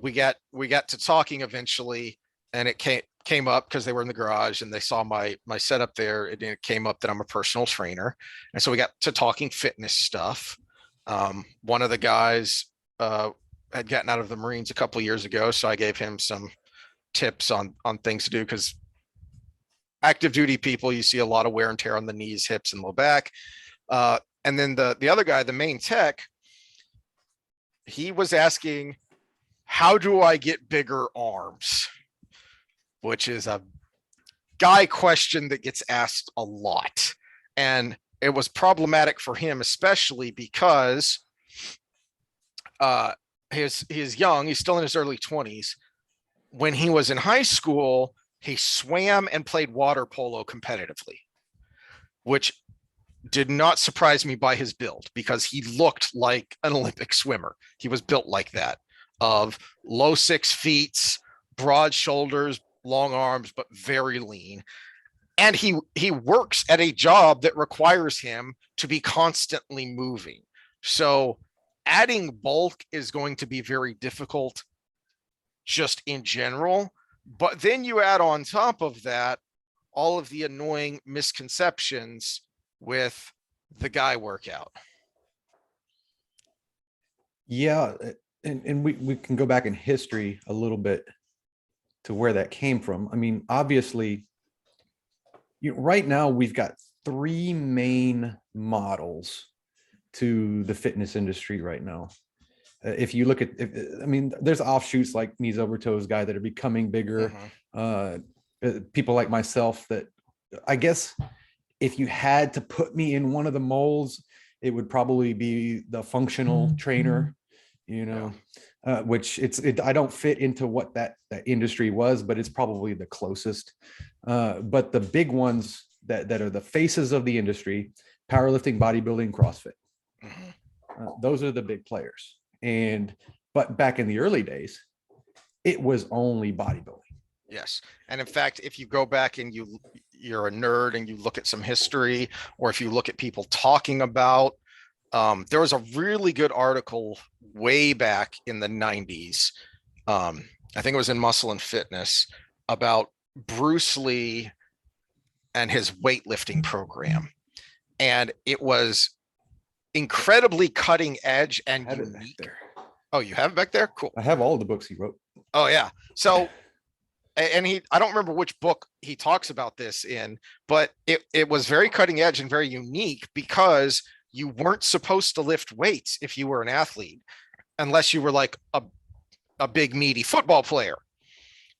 we got to talking eventually, and it came up because they were in the garage and they saw my setup there. It came up that I'm a personal trainer, and so we got to talking fitness stuff. One of the guys had gotten out of the Marines a couple of years ago, so I gave him some tips on things to do, because active duty people, you see a lot of wear and tear on the knees, hips, and low back. And then the other guy, the main tech, he was asking, how do I get bigger arms? Which is a guy question that gets asked a lot. And it was problematic for him, especially because he's young, he's still in his early 20s. When he was in high school, he swam and played water polo competitively, which did not surprise me by his build, because he looked like an Olympic swimmer. He was built like that, of low 6 feet, broad shoulders, long arms, but very lean. And he works at a job that requires him to be constantly moving. So adding bulk is going to be very difficult just in general. But then you add on top of that all of the annoying misconceptions with the guy workout. Yeah. And we can go back in history a little bit to where that came from. I mean, obviously, right now we've got 3 main models to the fitness industry right now. If you look at, there's offshoots like knees over toes guy that are becoming bigger. people like myself that, I guess if you had to put me in one of the molds, it would probably be the functional trainer, which I don't fit into what that industry was, but it's probably the closest. But the big ones that are the faces of the industry, powerlifting, bodybuilding, CrossFit. Those are the big players. But back in the early days, it was only bodybuilding. Yes. And in fact, if you go back and you're a nerd and you look at some history, or if you look at people talking about, there was a really good article way back in the 90s. I think it was in Muscle and Fitness, about Bruce Lee and his weightlifting program. And it was incredibly cutting edge and unique. Oh, you have it back there? Cool. I have all the books he wrote. Oh yeah. So, and I don't remember which book he talks about this in, but it was very cutting edge and very unique, because you weren't supposed to lift weights if you were an athlete, unless you were like a big meaty football player.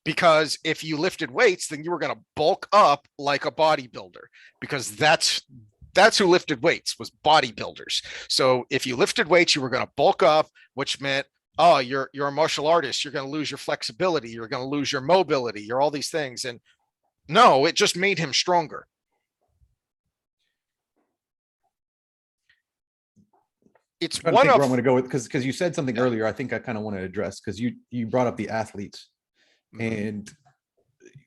Because if you lifted weights, then you were going to bulk up like a bodybuilder, because that's who lifted weights, was bodybuilders. So if you lifted weights, you were going to bulk up, which meant, oh, you're a martial artist, you're going to lose your flexibility, you're going to lose your mobility, you're all these things. And no, it just made him stronger. It's one of, where I'm going to go with, because you said something earlier, I think I kind of want to address, because you brought up the athletes, and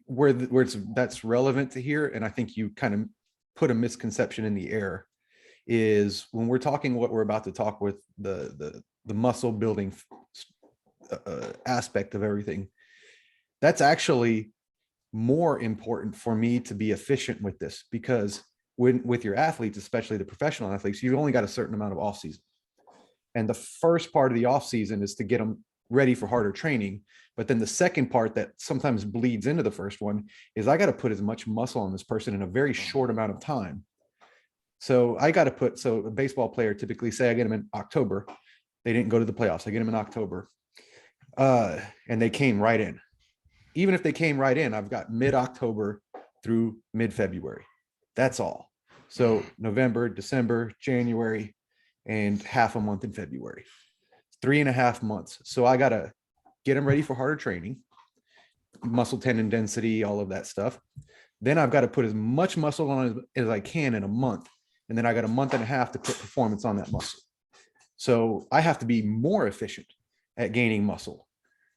that's relevant to here. And I think you kind of put a misconception in the air, is when we're talking what we're about to talk with the muscle building aspect of everything, that's actually more important for me to be efficient with this, because with your athletes, especially the professional athletes, you've only got a certain amount of off season. And the first part of the off season is to get them ready for harder training. But then the second part that sometimes bleeds into the first one is, I got to put as much muscle on this person in a very short amount of time. So I got to so a baseball player, typically, say I get them in October, they didn't go to the playoffs, I get them in October, and they came right in. Even if they came right in, I've got mid-October through mid-February. That's all. So November, December, January, and half a month in February, 3.5 months. So I got to get them ready for harder training, muscle tendon density, all of that stuff. Then I've got to put as much muscle on as I can in a month. And then I got a month and a half to put performance on that muscle. So I have to be more efficient at gaining muscle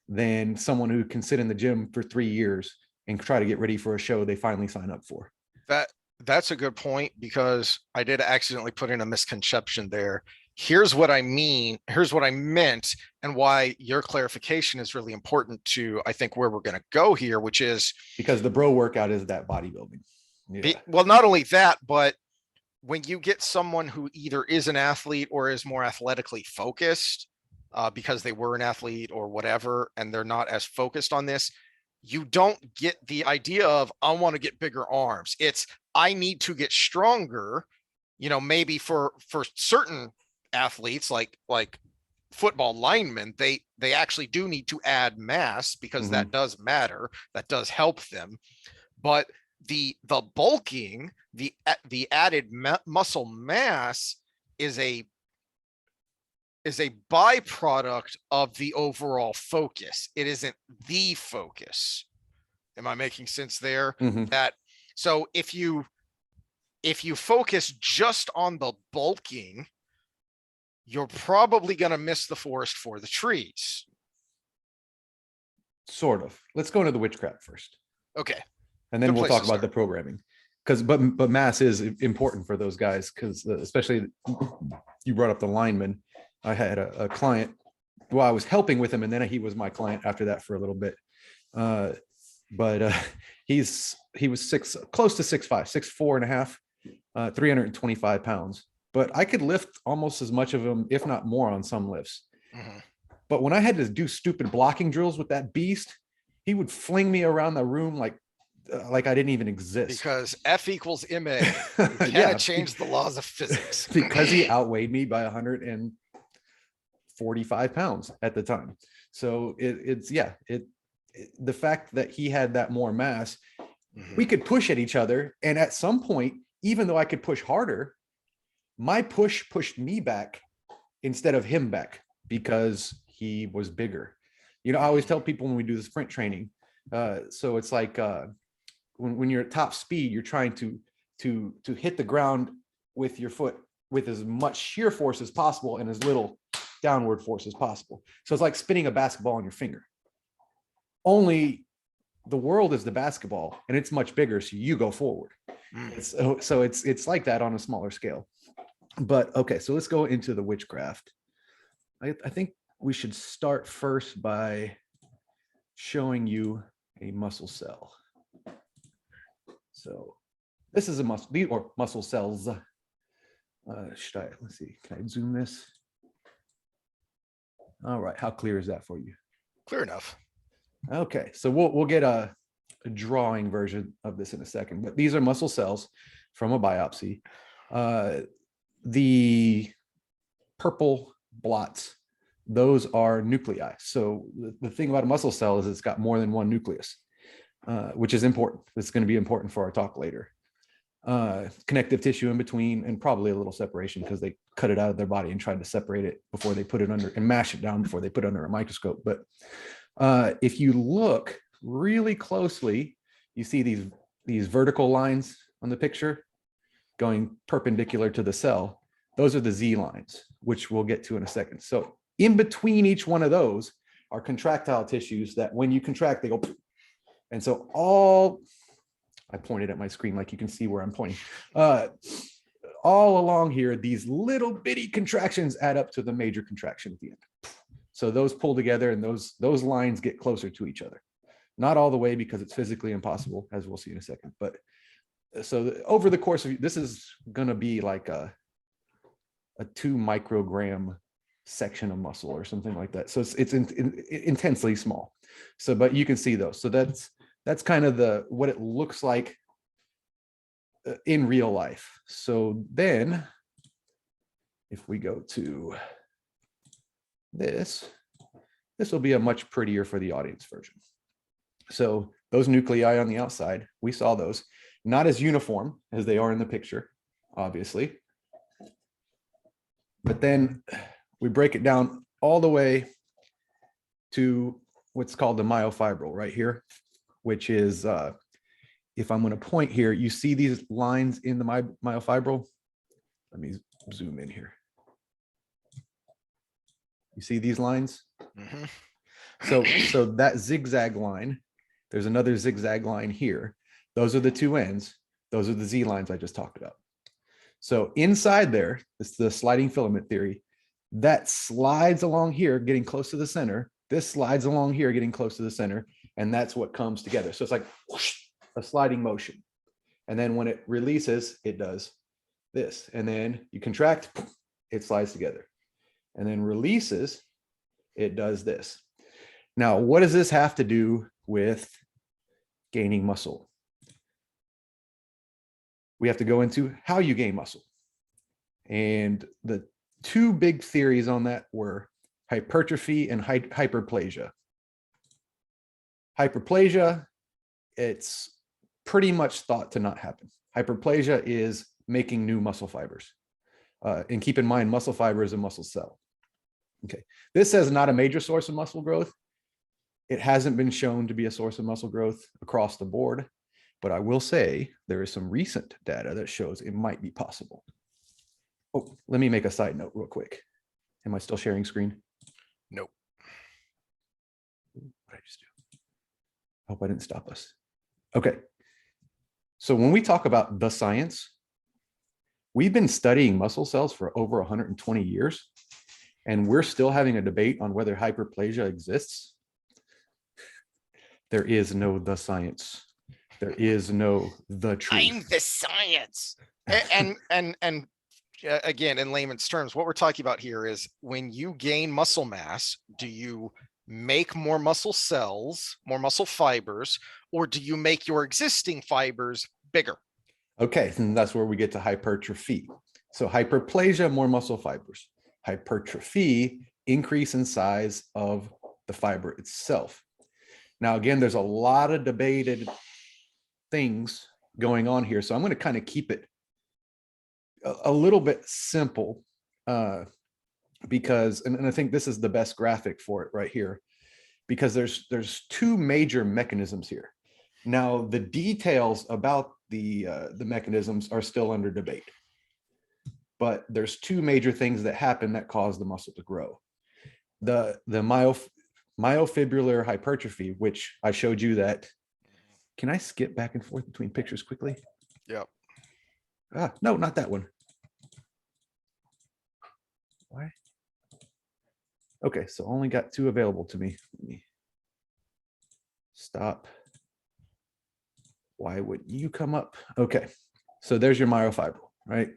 than someone who can sit in the gym for 3 years and try to get ready for a show they finally sign up for. That's a good point, because I did accidentally put in a misconception there. Here's what I mean. Here's what I meant, and why your clarification is really important to, I think, where we're going to go here, which is because the bro workout is that bodybuilding. Yeah. Well, not only that, but when you get someone who either is an athlete or is more athletically focused, because they were an athlete or whatever, and they're not as focused on this, you don't get the idea of, I want to get bigger arms. It's, I need to get stronger. Maybe for certain athletes, like football linemen, they actually do need to add mass, because that does matter. That does help them. But the bulking, the added muscle mass is a byproduct of the overall focus. It isn't the focus. Am I making sense there? So if you focus just on the bulking, you're probably going to miss the forest for the trees. Sort of. Let's go into the witchcraft first. Okay. And then we'll talk about the programming. But mass is important for those guys, because especially, you brought up the lineman. I had a client, well, I was helping with him, and then he was my client after that for a little bit. But he was close to 6'5", 6'4.5", 325 pounds. But I could lift almost as much of him, if not more, on some lifts. But when I had to do stupid blocking drills with that beast, he would fling me around the room like I didn't even exist. Because F equals MA. You can't change the laws of physics. Because he outweighed me by 145 pounds at the time. So the fact that he had that more mass, We could push at each other. And at some point, even though I could push harder, my push pushed me back instead of him back because he was bigger. You know, I always tell people when we do the sprint training, so it's like when you're at top speed, you're trying to hit the ground with your foot with as much shear force as possible and as little downward force as possible. So it's like spinning a basketball on your finger. Only the world is the basketball and it's much bigger, so you go forward. So it's like that on a smaller scale. But okay, so let's go into the witchcraft. I think we should start first by showing you a muscle cell. So this is a muscle, or muscle cells. Let's see, can I zoom this? All right, how clear is that for you? Clear enough. Okay, so we'll get a drawing version of this in a second, but these are muscle cells from a biopsy. The purple blots, those are nuclei. So the thing about a muscle cell is it's got more than one nucleus, which is important. It's going to be important for our talk later. Connective tissue in between, and probably a little separation because they cut it out of their body and tried to separate it before they put it under and mash it down before they put it under a microscope. But if you look really closely, you see these vertical lines on the picture going perpendicular to the cell. Those are the Z lines, which we'll get to in a second. So in between each one of those are contractile tissues that when you contract, they go. And so I pointed at my screen like you can see where I'm pointing. All along here, these little bitty contractions add up to the major contraction at the end. So those pull together and those lines get closer to each other. Not all the way because it's physically impossible, as we'll see in a second. But so over the course of, this is going to be like a 2 microgram section of muscle or something like that. So it's intensely small. So, but you can see those. So that's kind of what it looks like in real life. So then if we go to this will be a much prettier for the audience version. So those nuclei on the outside, we saw those, not as uniform as they are in the picture, obviously. But then we break it down all the way to what's called the myofibril right here, which is, if I'm going to point here, you see these lines in the myofibril. Let me zoom in here. You see these lines? Mm-hmm. So that zigzag line, there's another zigzag line here. Those are the two ends. Those are the Z lines I just talked about. So inside there, it's the sliding filament theory. That slides along here, getting close to the center. This slides along here, getting close to the center. And that's what comes together. So it's like whoosh, a sliding motion. And then when it releases, it does this. And then you contract, it slides together. And then releases, it does this. Now, what does this have to do with gaining muscle? We have to go into how you gain muscle. And the two big theories on that were hypertrophy and hyperplasia. Hyperplasia, it's pretty much thought to not happen. Hyperplasia is making new muscle fibers. And keep in mind, muscle fiber is a muscle cell. Okay, this says not a major source of muscle growth. It hasn't been shown to be a source of muscle growth across the board, but I will say there is some recent data that shows it might be possible. Oh, let me make a side note real quick. Am I still sharing screen? Nope. What did I just do? I hope I didn't stop us. Okay. So when we talk about the science, we've been studying muscle cells for over 120 years, and we're still having a debate on whether hyperplasia exists. There is no the science. There is no the truth. I'm the science. And again, in layman's terms, what we're talking about here is when you gain muscle mass, do you make more muscle cells, more muscle fibers, or do you make your existing fibers bigger? Okay, and that's where we get to hypertrophy. So hyperplasia, more muscle fibers. Hypertrophy, increase in size of the fiber itself. Now, again, there's a lot of debated things going on here. So I'm going to kind of keep it a little bit simple because, and I think this is the best graphic for it right here, because there's two major mechanisms here. Now, the details about the mechanisms are still under debate, but there's two major things that happen that cause the muscle to grow. The myofibrillar hypertrophy, which I showed you that. Can I skip back and forth between pictures quickly? Yep. No, not that one. Why? Okay, so only got two available to me. Let me stop. Why would you come up? Okay, so there's your myofibril, right?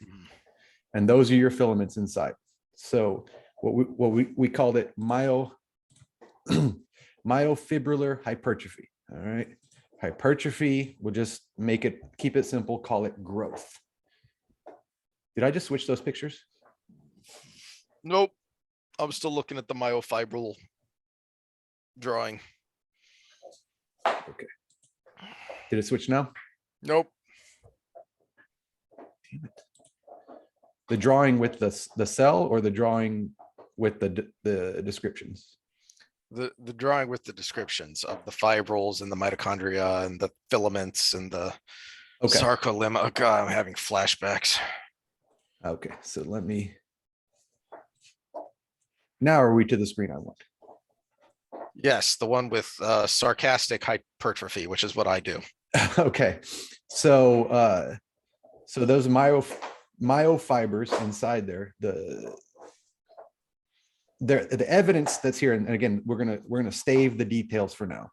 And those are your filaments inside. So what we called it myofibrillar hypertrophy. All right. Hypertrophy, we'll just keep it simple, call it growth. Did I just switch those pictures? Nope. I'm still looking at the myofibril drawing. Okay. Did it switch now? Nope. Damn it. The drawing with the cell or the drawing with the descriptions? The drawing with the descriptions of the fibrils and the mitochondria and the filaments and the sarcolemma. Oh God, I'm having flashbacks. Okay, so let me. Now are we to the screen I want? Yes, the one with sarcastic hypertrophy, which is what I do. Okay, so those myofibers inside there, the evidence that's here, and again, we're gonna stave the details for now.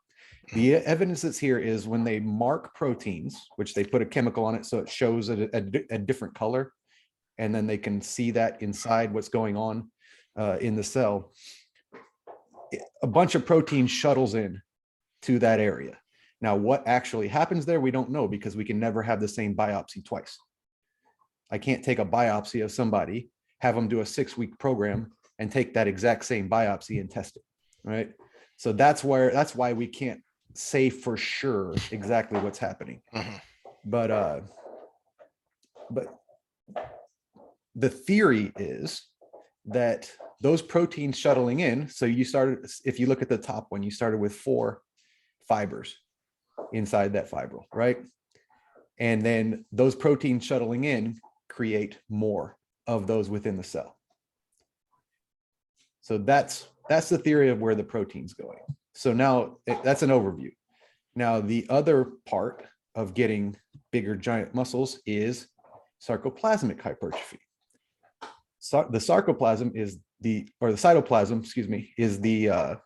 The evidence that's here is when they mark proteins, which they put a chemical on it so it shows a different color, and then they can see that inside what's going on in the cell. A bunch of protein shuttles in to that area. Now, what actually happens there, we don't know, because we can never have the same biopsy twice. I can't take a biopsy of somebody, have them do a 6-week program, and take that exact same biopsy and test it, right? So that's why we can't say for sure exactly what's happening. But the theory is that those proteins shuttling in, so if you look at the top one, you started with 4 fibers inside that fibril, right? And then those proteins shuttling in create more of those within the cell. So that's the theory of where the protein's going. So now that's an overview. Now, the other part of getting bigger giant muscles is sarcoplasmic hypertrophy. So the sarcoplasm is the cytoplasm, excuse me, is the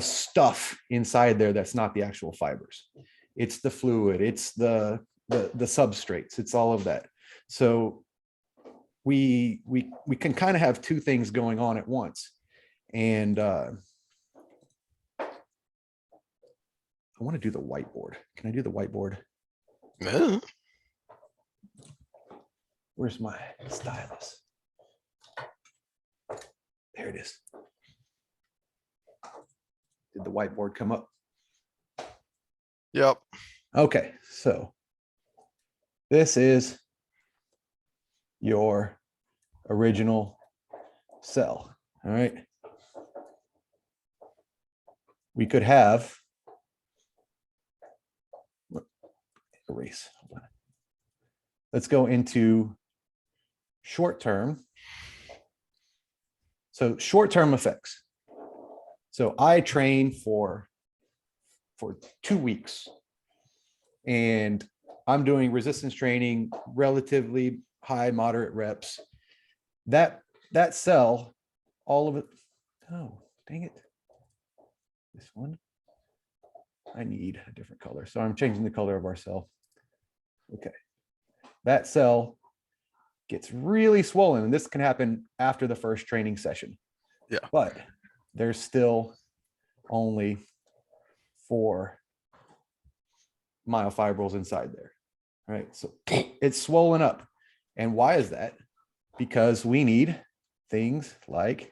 stuff inside there that's not the actual fibers. It's the fluid, it's the substrates, it's all of that. So we can kind of have two things going on at once. And I want to do the whiteboard. Can I do the whiteboard? Yeah. Where's my stylus? There it is. Did the whiteboard come up? Yep. Okay, so this is your original cell. All right. We could have erase. Let's go into short term. So short-term effects. So I train for 2 weeks, and I'm doing resistance training, relatively high, moderate reps. That cell, all of it. Oh, dang it. This one. I need a different color. So I'm changing the color of our cell. Okay. That cell gets really swollen, and this can happen after the first training session. Yeah. But there's still only 4 myofibrils inside there. All right. So it's swollen up. And why is that? Because we need things like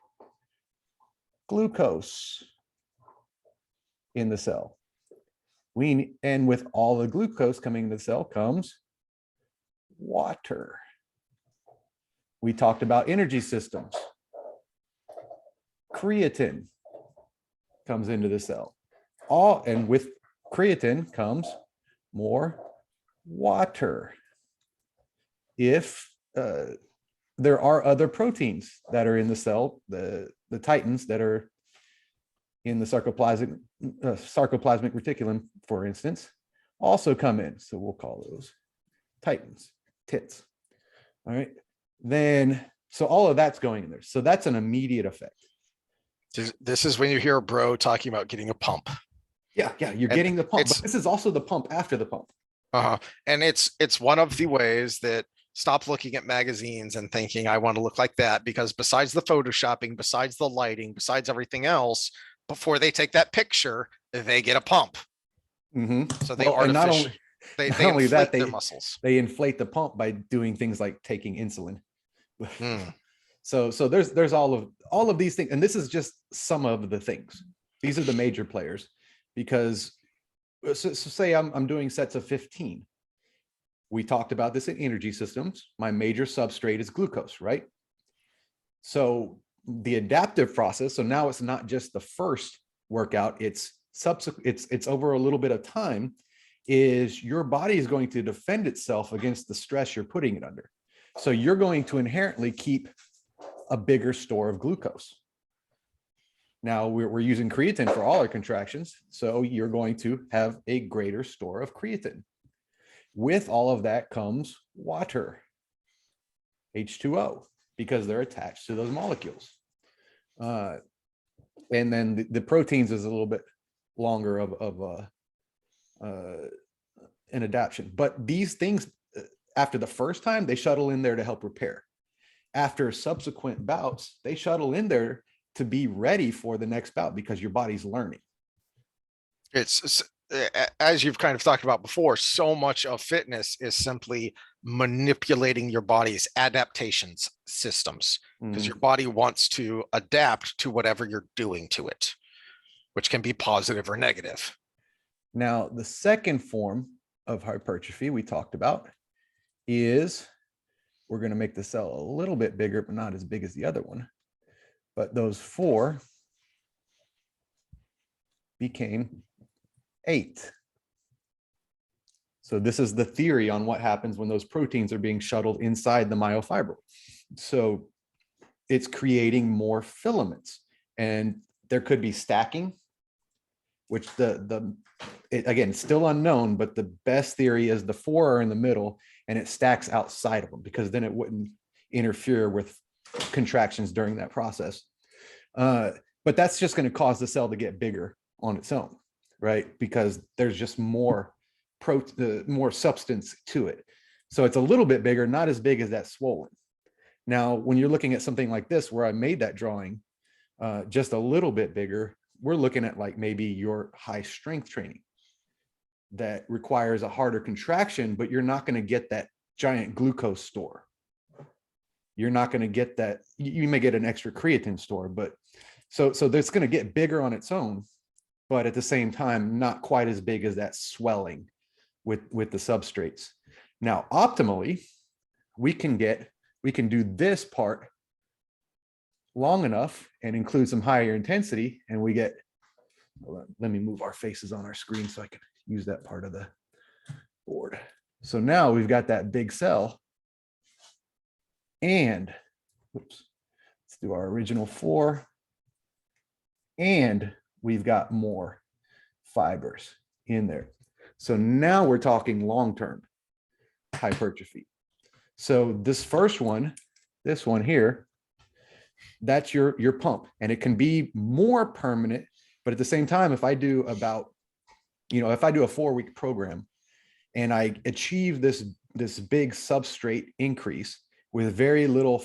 glucose in the cell. And with all the glucose coming into the cell comes water. We talked about energy systems. Creatine comes into the cell. And with creatine comes more water. If there are other proteins that are in the cell, the titans that are in the sarcoplasmic reticulum, for instance, also come in. So we'll call those titans, tits. All right. Then, so all of that's going in there. So that's an immediate effect. This is when you hear a bro talking about getting a pump. Yeah, you're getting the pump, but this is also the pump after the pump. And it's one of the ways that stop looking at magazines and thinking I want to look like that, because besides the photoshopping, besides the lighting, besides everything else, before they take that picture, they get a pump. So they artificially, they inflate their muscles. They inflate the pump by doing things like taking insulin. So there's all of these things, and this is just some of the things. These are the major players, because so say I'm doing sets of 15. We talked about this in energy systems. My major substrate is glucose, right? So the adaptive process, so now it's not just the first workout, it's over a little bit of time, is your body is going to defend itself against the stress you're putting it under. So you're going to inherently keep a bigger store of glucose. Now we're using creatine for all our contractions, so you're going to have a greater store of creatine. With all of that comes water, H2O, because they're attached to those molecules. And then the proteins is a little bit longer of an adaptation. But these things, after the first time, they shuttle in there to help repair. After subsequent bouts, they shuttle in there to be ready for the next bout, because your body's learning. It's, as you've kind of talked about before, so much of fitness is simply manipulating your body's adaptations systems, because your body wants to adapt to whatever you're doing to it, which can be positive or negative. Now, the second form of hypertrophy we talked about is, we're going to make the cell a little bit bigger, but not as big as the other one. But those 4 became 8. So this is the theory on what happens when those proteins are being shuttled inside the myofibril. So it's creating more filaments, and there could be stacking, which again, still unknown, but the best theory is the 4 are in the middle and it stacks outside of them, because then it wouldn't interfere with contractions during that process. But that's just going to cause the cell to get bigger on its own, right? Because there's just more substance to it. So it's a little bit bigger, not as big as that swollen. Now, when you're looking at something like this, where I made that drawing just a little bit bigger, we're looking at like maybe your high strength training that requires a harder contraction, but you're not going to get that giant glucose store. You're not going to get that. You may get an extra creatine store, but so that's going to get bigger on its own, but at the same time, not quite as big as that swelling with the substrates. Now, optimally, we can do this part long enough and include some higher intensity, and we get, let me move our faces on our screen so I can use that part of the board. So now we've got that big cell, and let's do our original 4, and we've got more fibers in there. So now we're talking long-term hypertrophy. So this first one, this one here, that's your pump, and it can be more permanent. But at the same time, if I do a 4-week program and I achieve this big substrate increase with very little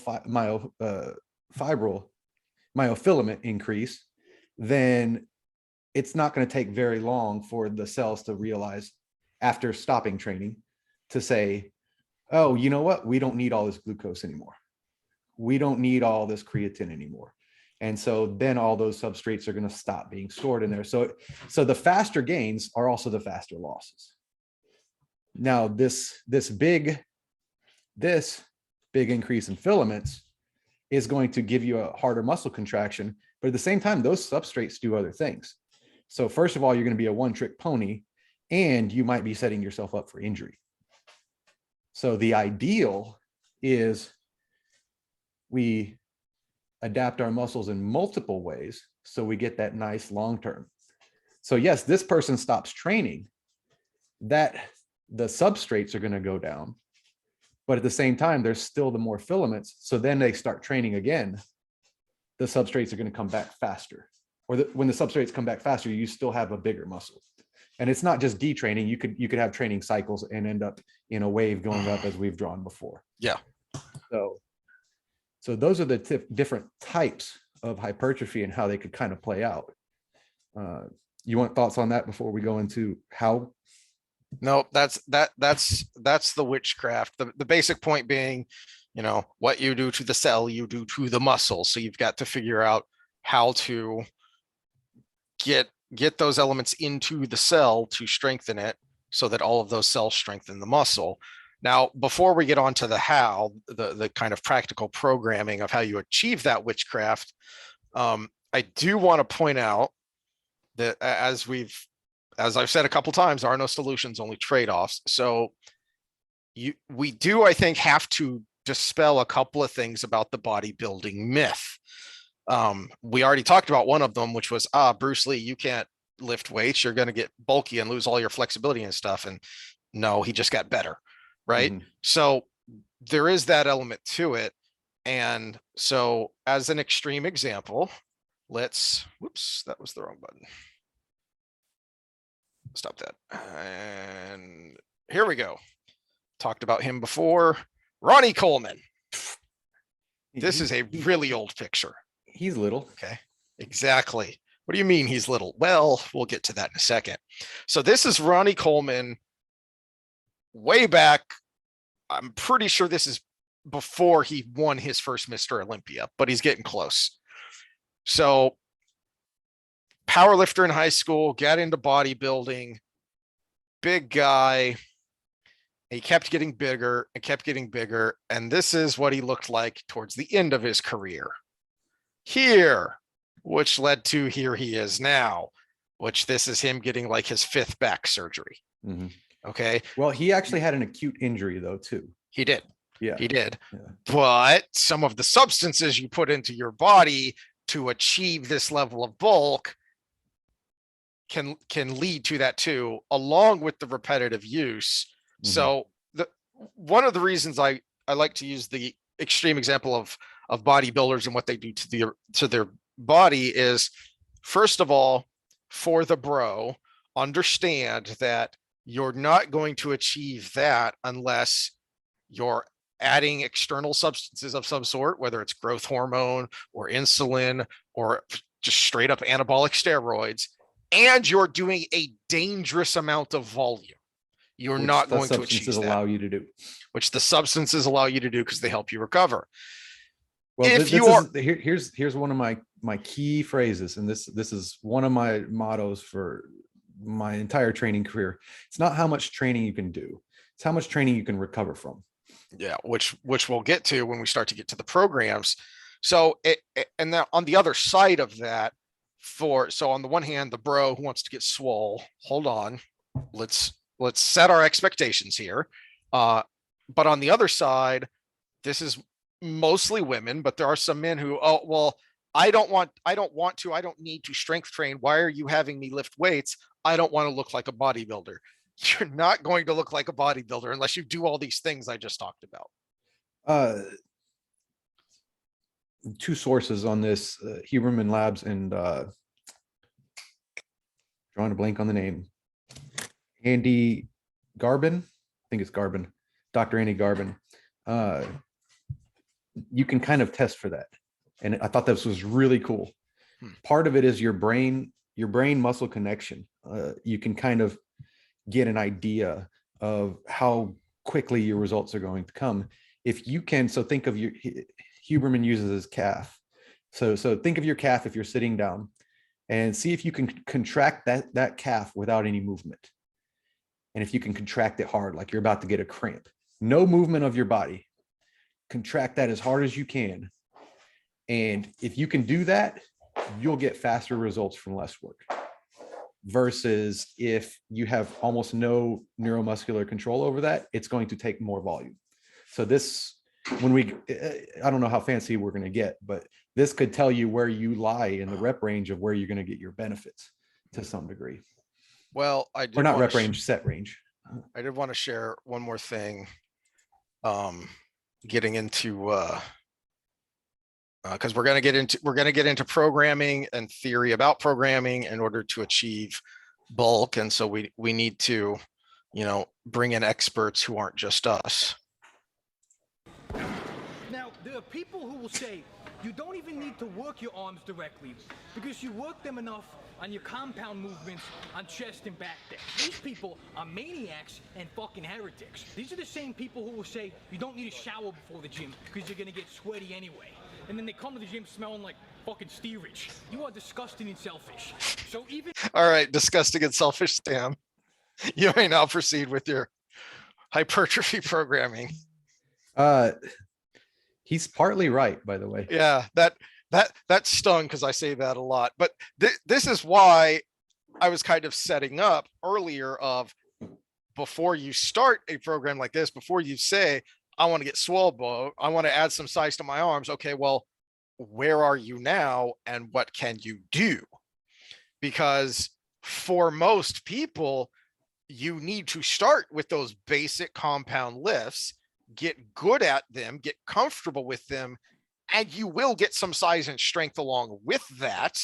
myofilament increase, then it's not going to take very long for the cells to realize, after stopping training, to say, oh, you know what? We don't need all this glucose anymore. We don't need all this creatine anymore. And so then all those substrates are going to stop being stored in there. So the faster gains are also the faster losses. Now this big increase in filaments is going to give you a harder muscle contraction, but at the same time, those substrates do other things. So first of all, you're going to be a one-trick pony, and you might be setting yourself up for injury. So the ideal is we adapt our muscles in multiple ways so we get that nice long-term. So yes, this person stops training, that the substrates are going to go down, but at the same time, there's still the more filaments. So then they start training again, the substrates are going to come back faster. Or when the substrates come back faster, you still have a bigger muscle. And it's not just detraining. You could have training cycles and end up in a wave going up, as we've drawn before. Yeah. So those are the different types of hypertrophy and how they could kind of play out. You want thoughts on that before we go into how? No, that's the witchcraft. The basic point being, what you do to the cell, you do to the muscle. So you've got to figure out how to get those elements into the cell to strengthen it, so that all of those cells strengthen the muscle. Now, before we get on to the how, the kind of practical programming of how you achieve that witchcraft, I do want to point out that as I've said a couple times, there are no solutions, only trade-offs. So we do, I think, have to dispel a couple of things about the bodybuilding myth. We already talked about one of them, which was, Bruce Lee, you can't lift weights. You're going to get bulky and lose all your flexibility and stuff. And no, he just got better. Right. Mm-hmm. So there is that element to it. And so as an extreme example, whoops, that was the wrong button. Stop that. And here we go. Talked about him before. Ronnie Coleman. This is a really old picture. He's little. Okay, exactly. What do you mean he's little? Well, we'll get to that in a second. So this is Ronnie Coleman way back. I'm pretty sure this is before he won his first Mr. Olympia, but he's getting close. So powerlifter in high school, got into bodybuilding, big guy. He kept getting bigger and kept getting bigger. And this is what he looked like towards the end of his career here, which led to here he is now, which this is him getting like his 5th back surgery. Mm-hmm. Okay. Well, he actually had an acute injury though, too. He did. Yeah. He did. Yeah. But some of the substances you put into your body to achieve this level of bulk can lead to that too, along with the repetitive use. Mm-hmm. So one of the reasons I like to use the extreme example of bodybuilders and what they do to their body is, first of all, for the bro, understand that you're not going to achieve that unless you're adding external substances of some sort, whether it's growth hormone or insulin or just straight up anabolic steroids, and you're doing a dangerous amount of volume. You're not going to achieve that. Allow you to do. Which the substances allow you to do because they help you recover. Well, here's one of my key phrases, and this is one of my mottos for my entire training career. It's not how much training you can do, it's how much training you can recover from. Yeah, which we'll get to when we start to get to the programs. So and then on the other side of that, so on the one hand, the bro who wants to get swole, hold on, let's set our expectations here. But on the other side, this is mostly women, but there are some men who, I don't need to strength train. Why are you having me lift weights? I don't want to look like a bodybuilder. You're not going to look like a bodybuilder unless you do all these things I just talked about. Two sources on this, Huberman Labs and drawing a blank on the name. Andy Garbin, I think it's Garbin, Dr. Andy Garbin. You can kind of test for that. And I thought this was really cool. Part of it is your brain muscle connection. You can kind of get an idea of how quickly your results are going to come. If you can, so think of Huberman uses his calf. So think of your calf if you're sitting down, and see if you can contract that calf without any movement. And if you can contract it hard, like you're about to get a cramp, no movement of your body, contract that as hard as you can. And if you can do that, you'll get faster results from less work. Versus if you have almost no neuromuscular control over that, it's going to take more volume. So this, I don't know how fancy we're going to get, but this could tell you where you lie in the rep range of where you're going to get your benefits to some degree. Well, I did, or not rep range, set range. I did want to share one more thing. Getting into because we're going to get into programming and theory about programming in order to achieve bulk, and so we need to, bring in experts who aren't just us. Now, there are people who will say you don't even need to work your arms directly because you work them enough on your compound movements on chest and back day. These people are maniacs and fucking heretics. These are the same people who will say you don't need a shower before the gym because you're gonna get sweaty anyway. And then they come to the gym smelling like fucking steerage. You are disgusting and selfish. So even— All right, disgusting and selfish, Sam. You may now proceed with your hypertrophy programming. He's partly right, by the way. Yeah, that stung because I say that a lot. But this is why I was kind of setting up earlier of, before you start a program like this, before you say, I want to get swole, I want to add some size to my arms. Okay, well, where are you now and what can you do? Because for most people, you need to start with those basic compound lifts, get good at them, get comfortable with them, and you will get some size and strength along with that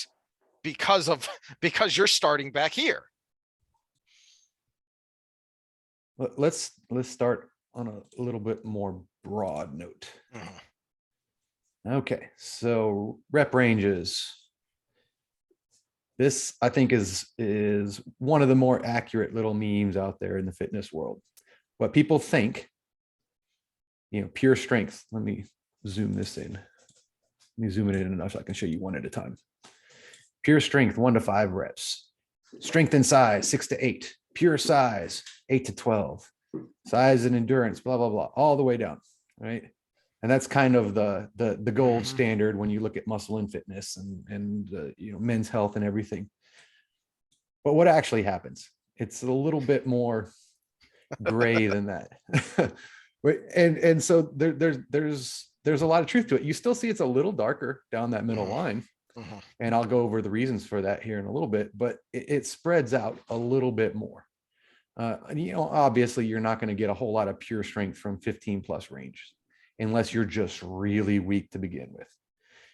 because you're starting back here. Let's start on a little bit more broad note. Okay, so rep ranges. This, I think, is one of the more accurate little memes out there in the fitness world. What people think, pure strength. Let me zoom this in. Let me zoom it in enough so I can show you one at a time. Pure strength, 1 to 5 reps. Strength and size, 6 to 8. Pure size, 8 to 12. Size and endurance, blah, blah, blah, all the way down, right? And that's kind of the gold standard when you look at muscle and fitness and men's health and everything. But what actually happens? It's a little bit more gray than that. And so there's a lot of truth to it. You still see it's a little darker down that middle line. And I'll go over the reasons for that here in a little bit, but it spreads out a little bit more. Obviously you're not going to get a whole lot of pure strength from 15 plus range unless you're just really weak to begin with.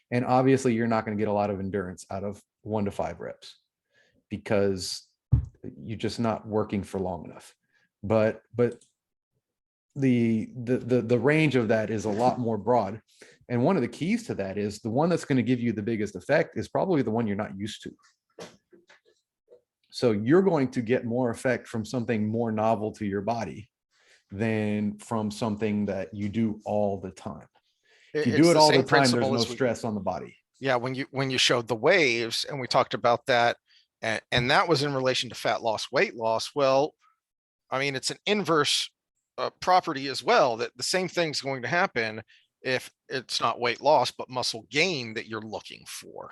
And obviously you're not going to get a lot of endurance out of 1 to 5 reps because you're just not working for long enough. But the range of that is a lot more broad. And one of the keys to that is the one that's going to give you the biggest effect is probably the one you're not used to. So you're going to get more effect from something more novel to your body than from something that you do all the time. If you do it all the time, there's no stress on the body. Yeah, when you showed the waves and we talked about that, and that was in relation to fat loss, weight loss. Well, I mean, it's an inverse property as well, that the same thing's going to happen if it's not weight loss, but muscle gain that you're looking for.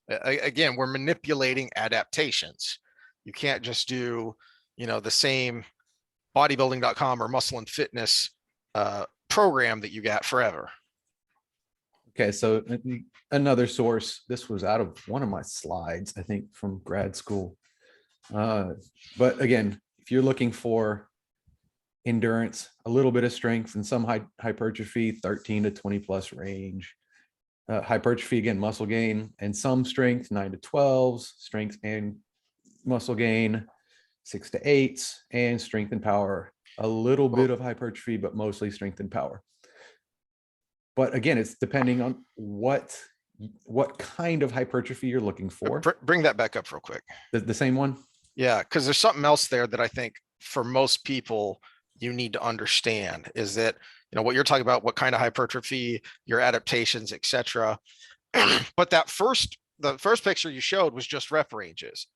Again, we're manipulating adaptations. You can't just do, the same bodybuilding.com or muscle and fitness program that you got forever. Okay, so another source, this was out of one of my slides, I think from grad school. But again, if you're looking for endurance, a little bit of strength and some hypertrophy, 13 to 20 plus range. Hypertrophy, again, muscle gain and some strength, 9 to 12s, strength and muscle gain, 6 to 8s, and strength and power. A little bit of hypertrophy, but mostly strength and power. But again, it's depending on what kind of hypertrophy you're looking for. Bring that back up real quick. The same one? Yeah, because there's something else there that I think for most people you need to understand is that, what you're talking about, what kind of hypertrophy, your adaptations, etc. But the first picture you showed was just rep ranges.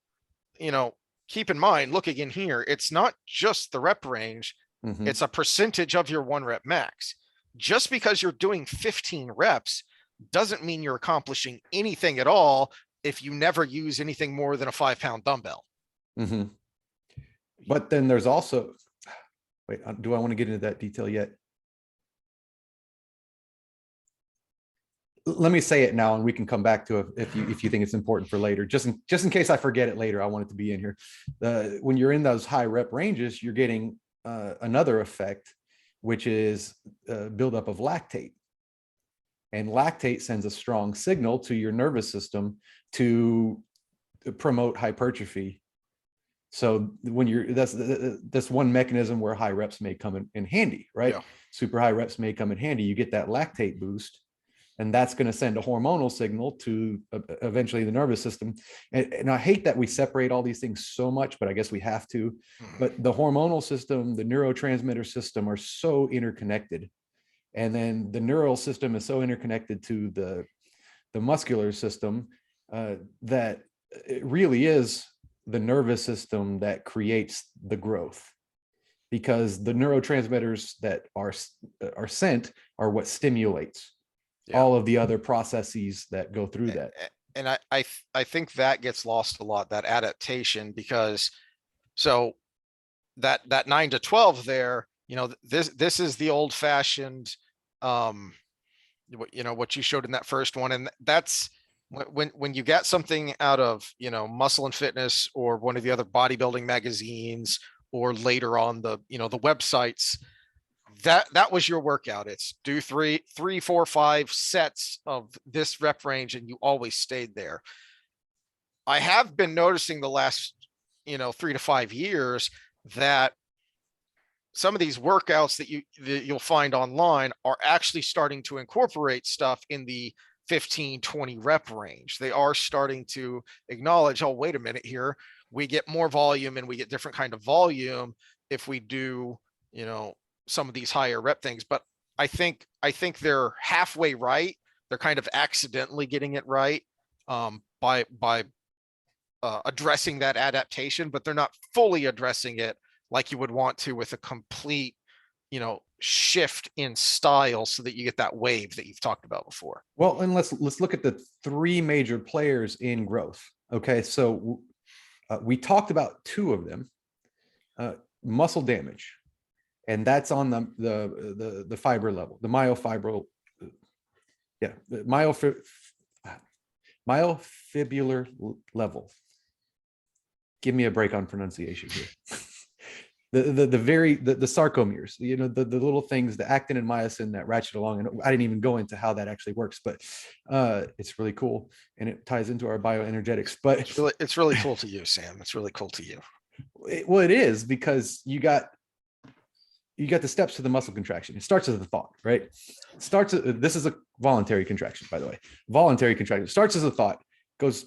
Keep in mind, looking in here, it's not just the rep range, it's a percentage of your 1 rep max. Just because you're doing 15 reps doesn't mean you're accomplishing anything at all if you never use anything more than a 5-pound dumbbell. But then there's also, wait, do I want to get into that detail yet? Let me say it now, and we can come back to it if you think it's important for later. Just in case I forget it later, I want it to be in here. When you're in those high rep ranges, you're getting another effect, which is buildup of lactate. And lactate sends a strong signal to your nervous system to promote hypertrophy. So when that's one mechanism where high reps may come in handy, right? Yeah. Super high reps may come in handy. You get that lactate boost, and that's going to send a hormonal signal to eventually the nervous system. And I hate that we separate all these things so much, but I guess we have to. But the hormonal system, the neurotransmitter system are so interconnected. And then the neural system is so interconnected to the muscular system that it really is the nervous system that creates the growth, because the neurotransmitters that are sent are what stimulates all of the other processes that go through that. And I think that gets lost a lot, that adaptation, because so that 9 to 12 there, this is the old fashioned, what you showed in that first one. And that's when you get something out of, Muscle and Fitness or one of the other bodybuilding magazines, or later on the websites, that was your workout. It's do 3, 4, 5 sets of this rep range, and you always stayed there. I have been noticing the last, 3 to 5 years that some of these workouts that you'll find online are actually starting to incorporate stuff in the 15, 20 rep range. They are starting to acknowledge, oh, wait a minute here, we get more volume and we get different kind of volume if we do, some of these higher rep things. But I think they're halfway right. They're kind of accidentally getting it right by addressing that adaptation, but they're not fully addressing it like you would want to with a complete, shift in style so that you get that wave that you've talked about before. Well, and let's look at the 3 major players in growth. Okay, so we talked about 2 of them. Muscle damage, and that's on the fiber level, the myofibril, the myofibril level. Give me a break on pronunciation here. the sarcomeres, the little things, the actin and myosin that ratchet along. And I didn't even go into how that actually works, but it's really cool, and it ties into our bioenergetics. But it's really cool to you, Sam. It's really cool to you. Well, it is, because you got the steps to the muscle contraction. It starts as a thought, right? This is a voluntary contraction, by the way. Voluntary contraction starts as a thought, goes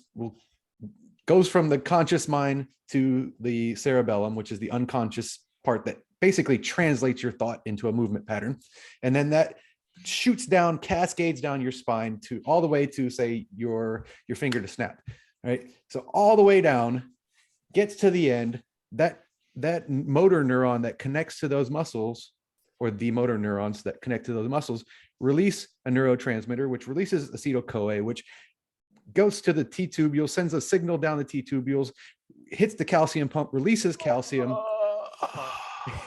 from the conscious mind to the cerebellum, which is the unconscious part that basically translates your thought into a movement pattern. And then that shoots down, cascades down your spine to all the way to, say, your finger to snap, right? So all the way down, gets to the end, that motor neuron that connects to those muscles, or the motor neurons that connect to those muscles, release a neurotransmitter, which releases acetyl-CoA, which goes to the T-tubules, sends a signal down the T-tubules, hits the calcium pump, releases calcium,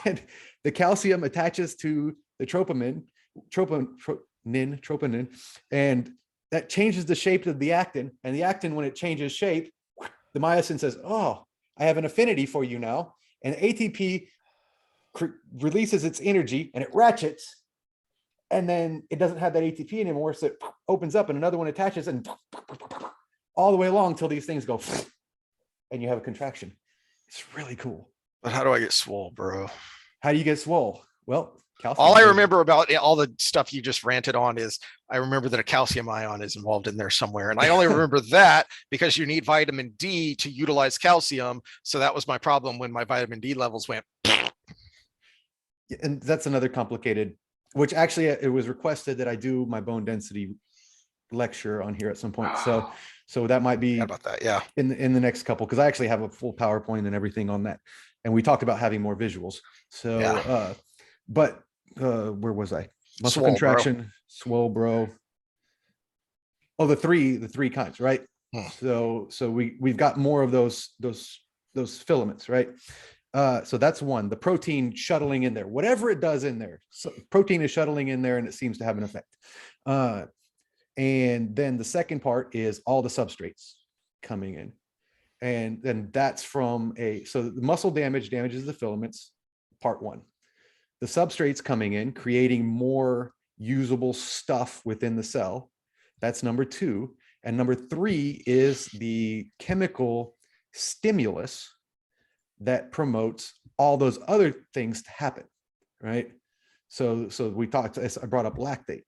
and the calcium attaches to the troponin, and that changes the shape of the actin. And the actin, when it changes shape, the myosin says, oh, I have an affinity for you now. And ATP releases its energy, and it ratchets, and then it doesn't have that ATP anymore, so it opens up and another one attaches, and all the way along till these things go, and you have a contraction. It's really cool. But how do I get swole, bro? How do you get swole? Well, calcium. All I remember about all the stuff you just ranted on is I remember that a calcium ion is involved in there somewhere. And I only remember that because you need vitamin D to utilize calcium. So that was my problem when my vitamin D levels went. And that's another complicated which actually it was requested that I do my bone density lecture on here at some point. So that might be about that. Yeah. In the next couple, because I actually have a full PowerPoint and everything on that. And we talked about having more visuals. So, where was I? Muscle Swole, contraction, swole, bro. Oh, the three kinds, right? So we've got more of those filaments, right? So that's one. The protein shuttling in there, whatever it does in there. So protein is shuttling in there, and it seems to have an effect. And then the second part is all the substrates coming in, and then that's from so the muscle damages the filaments, part one. The substrates coming in, creating more usable stuff within the cell. That's number two. And number three is the chemical stimulus that promotes all those other things to happen, right? So we talked, I brought up lactate.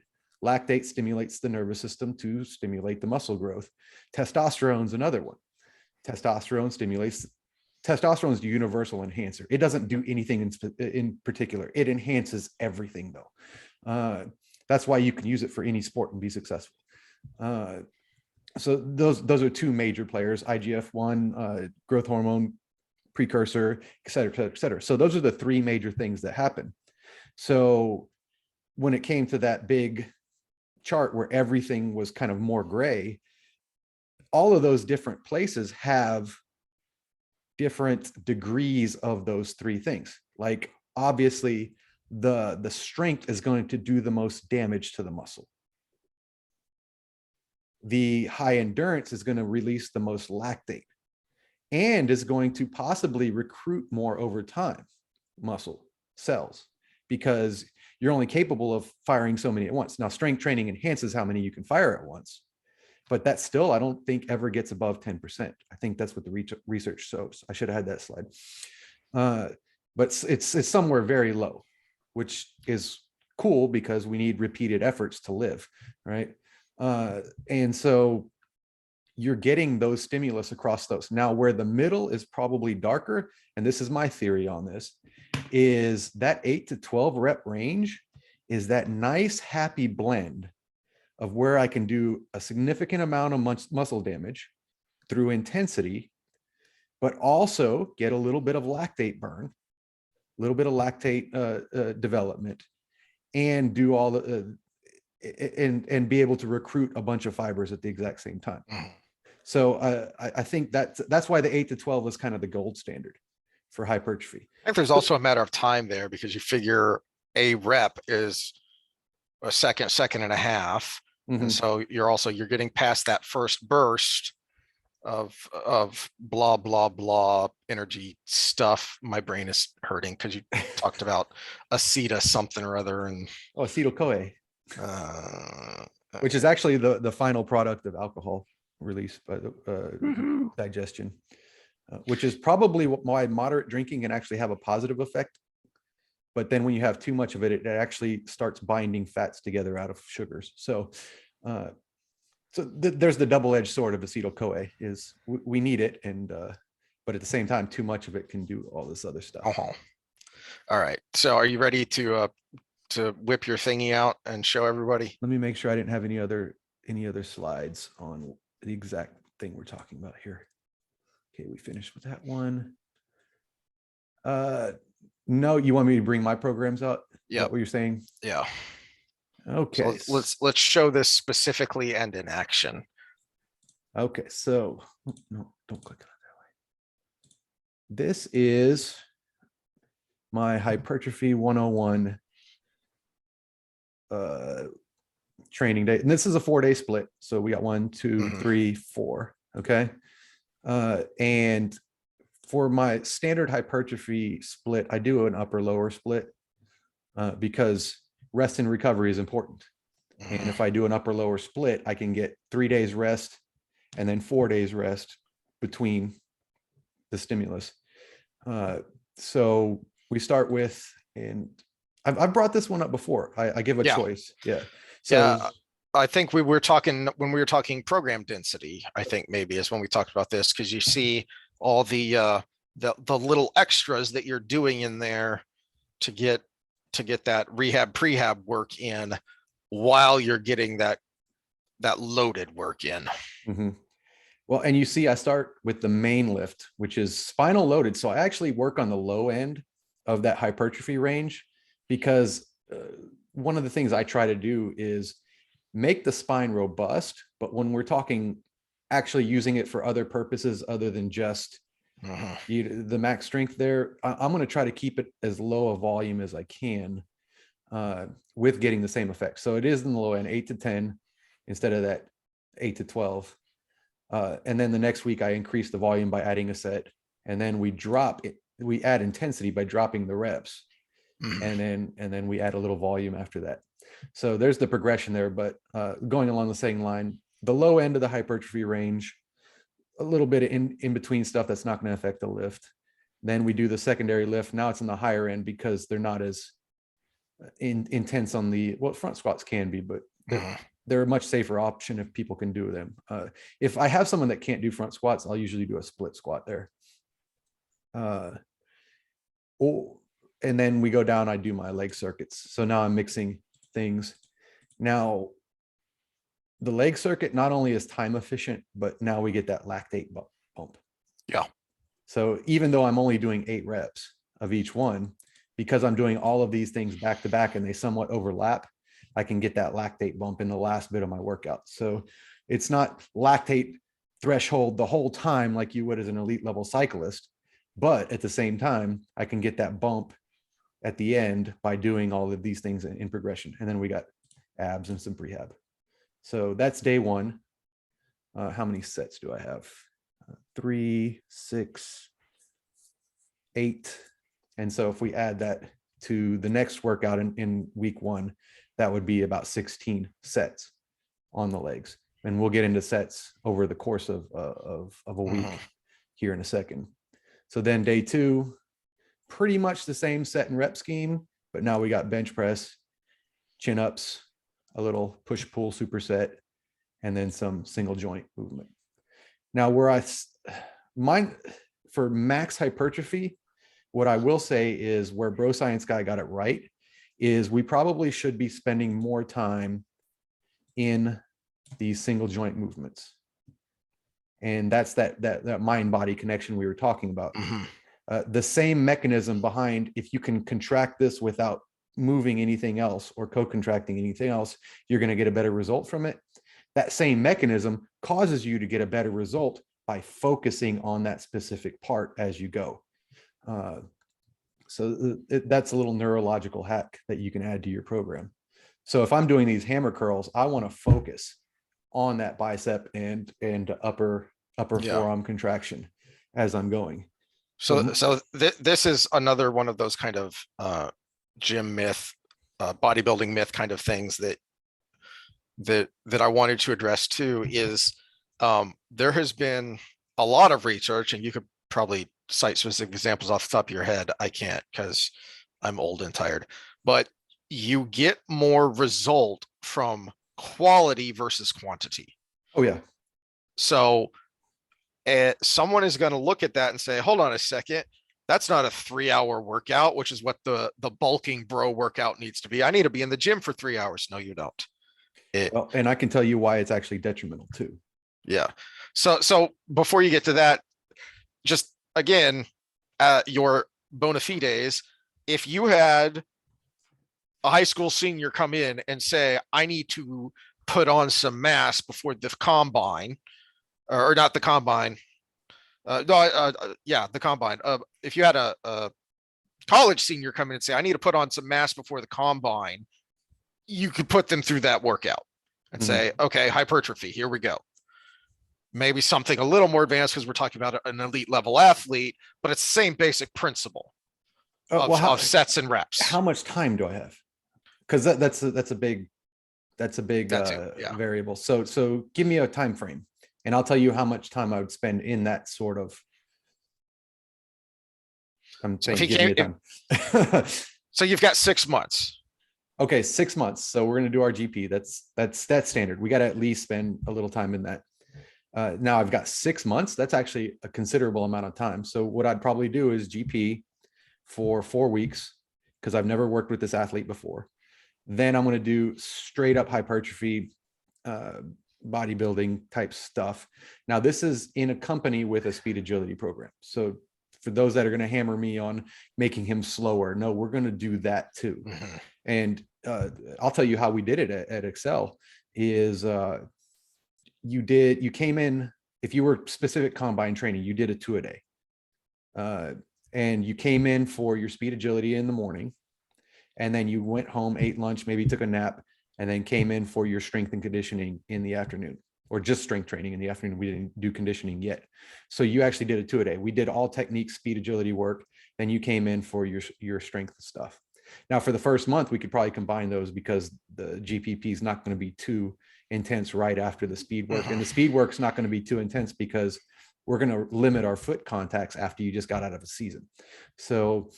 Lactate stimulates the nervous system to stimulate the muscle growth. Testosterone is another one. Testosterone is the universal enhancer. It doesn't do anything in particular. It enhances everything though. That's why you can use it for any sport and be successful. So those are two major players: IGF-1, growth hormone precursor, et cetera, et cetera. So those are the three major things that happen. So when it came to that big chart where everything was kind of more gray, all of those different places have different degrees of those three things. Like obviously the strength is going to do the most damage to the muscle. The high endurance is going to release the most lactate and is going to possibly recruit more over time muscle cells, because you're only capable of firing so many at once. Now, strength training enhances how many you can fire at once, but that still, I don't think ever gets above 10%. I think that's what the research shows. I should have had that slide. But it's somewhere very low, which is cool because we need repeated efforts to live, right? And so you're getting those stimulus across those. Now, where the middle is probably darker, and this is my theory on this, is that 8 to 12 rep range is that nice, happy blend of where I can do a significant amount of muscle damage through intensity, but also get a little bit of lactate burn, a little bit of lactate development, and do all the and be able to recruit a bunch of fibers at the exact same time. So I think that's why the 8 to 12 is kind of the gold standard for hypertrophy. I think there's also a matter of time there, because you figure a rep is a second and a half. And so you're getting past that first burst of blah, blah, blah energy stuff. My brain is hurting because you talked about aceta something or other. And acetyl-CoA, which is actually the final product of alcohol release by the digestion, which is probably why moderate drinking can actually have a positive effect. But then when you have too much of it, it actually starts binding fats together out of sugars. So there's the double-edged sword of acetyl-CoA, is we need it, and but at the same time, too much of it can do all this other stuff. All right. So are you ready to whip your thingy out and show everybody? Let me make sure I didn't have any other slides on the exact thing we're talking about here. Okay, we finished with that one. No, you want me to bring my programs out? Yeah. Is that what you're saying? Yeah. Okay. So let's show this specifically and in action. Okay, so no, don't click on it that way. This is my Hypertrophy 101 training day, and this is a 4-day split. So we got 1, 2, 3, 4. Okay, and for my standard hypertrophy split, I do an upper lower split because rest and recovery is important. And if I do an upper lower split, I can get 3 days rest and then 4 days rest between the stimulus. So we start with, and I've brought this one up before. I give a choice. Yeah. So I think when we were talking program density, I think maybe is when we talked about this, because you see all the little extras that you're doing in there to get to get that rehab prehab work in while you're getting that loaded work in. Mm-hmm. Well, and you see, I start with the main lift, which is spinal loaded. So I actually work on the low end of that hypertrophy range, because one of the things I try to do is make the spine robust. But when we're talking actually using it for other purposes other than just the max strength there, I'm going to try to keep it as low a volume as I can with getting the same effect. So it is in the low end, 8 to 10 instead of that 8 to 12. And then the next week I increase the volume by adding a set, and then we drop it. We add intensity by dropping the reps, and then we add a little volume after that. So there's the progression there. But going along the same line, the low end of the hypertrophy range, a little bit in between stuff that's not going to affect the lift. Then we do the secondary lift. Now it's in the higher end because they're not as intense on the, well, front squats can be, but they're a much safer option if people can do them. If I have someone that can't do front squats, I'll usually do a split squat there. And then we go down, I do my leg circuits. So now I'm mixing things. Now, the leg circuit not only is time efficient, but now we get that lactate bump. Yeah. So even though I'm only doing 8 reps of each one, because I'm doing all of these things back to back and they somewhat overlap, I can get that lactate bump in the last bit of my workout. So it's not lactate threshold the whole time like you would as an elite level cyclist, but at the same time, I can get that bump at the end by doing all of these things in progression. And then we got abs and some prehab. So that's day one. How many sets do I have? 3, 6, 8. And so if we add that to the next workout in week 1, that would be about 16 sets on the legs. And we'll get into sets over the course of a week here in a second. So then day 2, pretty much the same set and rep scheme, but now we got bench press, chin ups, a little push pull superset, and then some single joint movement. Now for max hypertrophy, what I will say is where BroScience guy got it right is we probably should be spending more time in these single joint movements. And that's that mind body connection we were talking about. The same mechanism behind, if you can contract this without moving anything else or co-contracting anything else, you're going to get a better result from it. That same mechanism causes you to get a better result by focusing on that specific part as you go. So that's a little neurological hack that you can add to your program. So if I'm doing these hammer curls, I want to focus on that bicep and upper forearm contraction as I'm going. So this is another one of those kind of gym myth, bodybuilding myth kind of things that I wanted to address too. Is there has been a lot of research, and you could probably cite specific examples off the top of your head. I can't because I'm old and tired, but you get more result from quality versus quantity. Oh yeah. So someone is going to look at that and say, hold on a second, that's not a 3-hour workout, which is what the bulking bro workout needs to be. I need to be in the gym for 3 hours. No, you don't. Well, and I can tell you why it's actually detrimental too. Yeah. So before you get to that, just again, your bona fides, if you had a high school senior come in and say, I need to put on some mass before the combine, or not the combine. The combine. If you had a college senior come in and say, I need to put on some mass before the combine, you could put them through that workout and say, okay, hypertrophy, here we go. Maybe something a little more advanced because we're talking about an elite level athlete, but it's the same basic principle of sets and reps. How much time do I have? Because that's a big variable. So give me a time frame, and I'll tell you how much time I would spend in that sort of. I'm saying, give me a time. So you've got 6 months. Okay, 6 months. So we're going to do our GP. That's standard. We got to at least spend a little time in that. Now I've got 6 months. That's actually a considerable amount of time. So what I'd probably do is GP for 4 weeks, because I've never worked with this athlete before. Then I'm going to do straight up hypertrophy, bodybuilding type stuff. Now, this is in a company with a speed agility program. So for those that are going to hammer me on making him slower, no, we're going to do that too. And I'll tell you how we did it at Excel is you came in, if you were specific combine training, you did a 2-a-day. And you came in for your speed agility in the morning, and then you went home, ate lunch, maybe took a nap, and then came in for your strength and conditioning in the afternoon, or just strength training in the afternoon. We didn't do conditioning yet. So you actually did a 2-a-day. We did all technique, speed agility work. Then you came in for your strength stuff. Now for the first month, we could probably combine those because the GPP is not going to be too intense right after the speed work. And the speed work is not going to be too intense because we're going to limit our foot contacts after you just got out of a season. So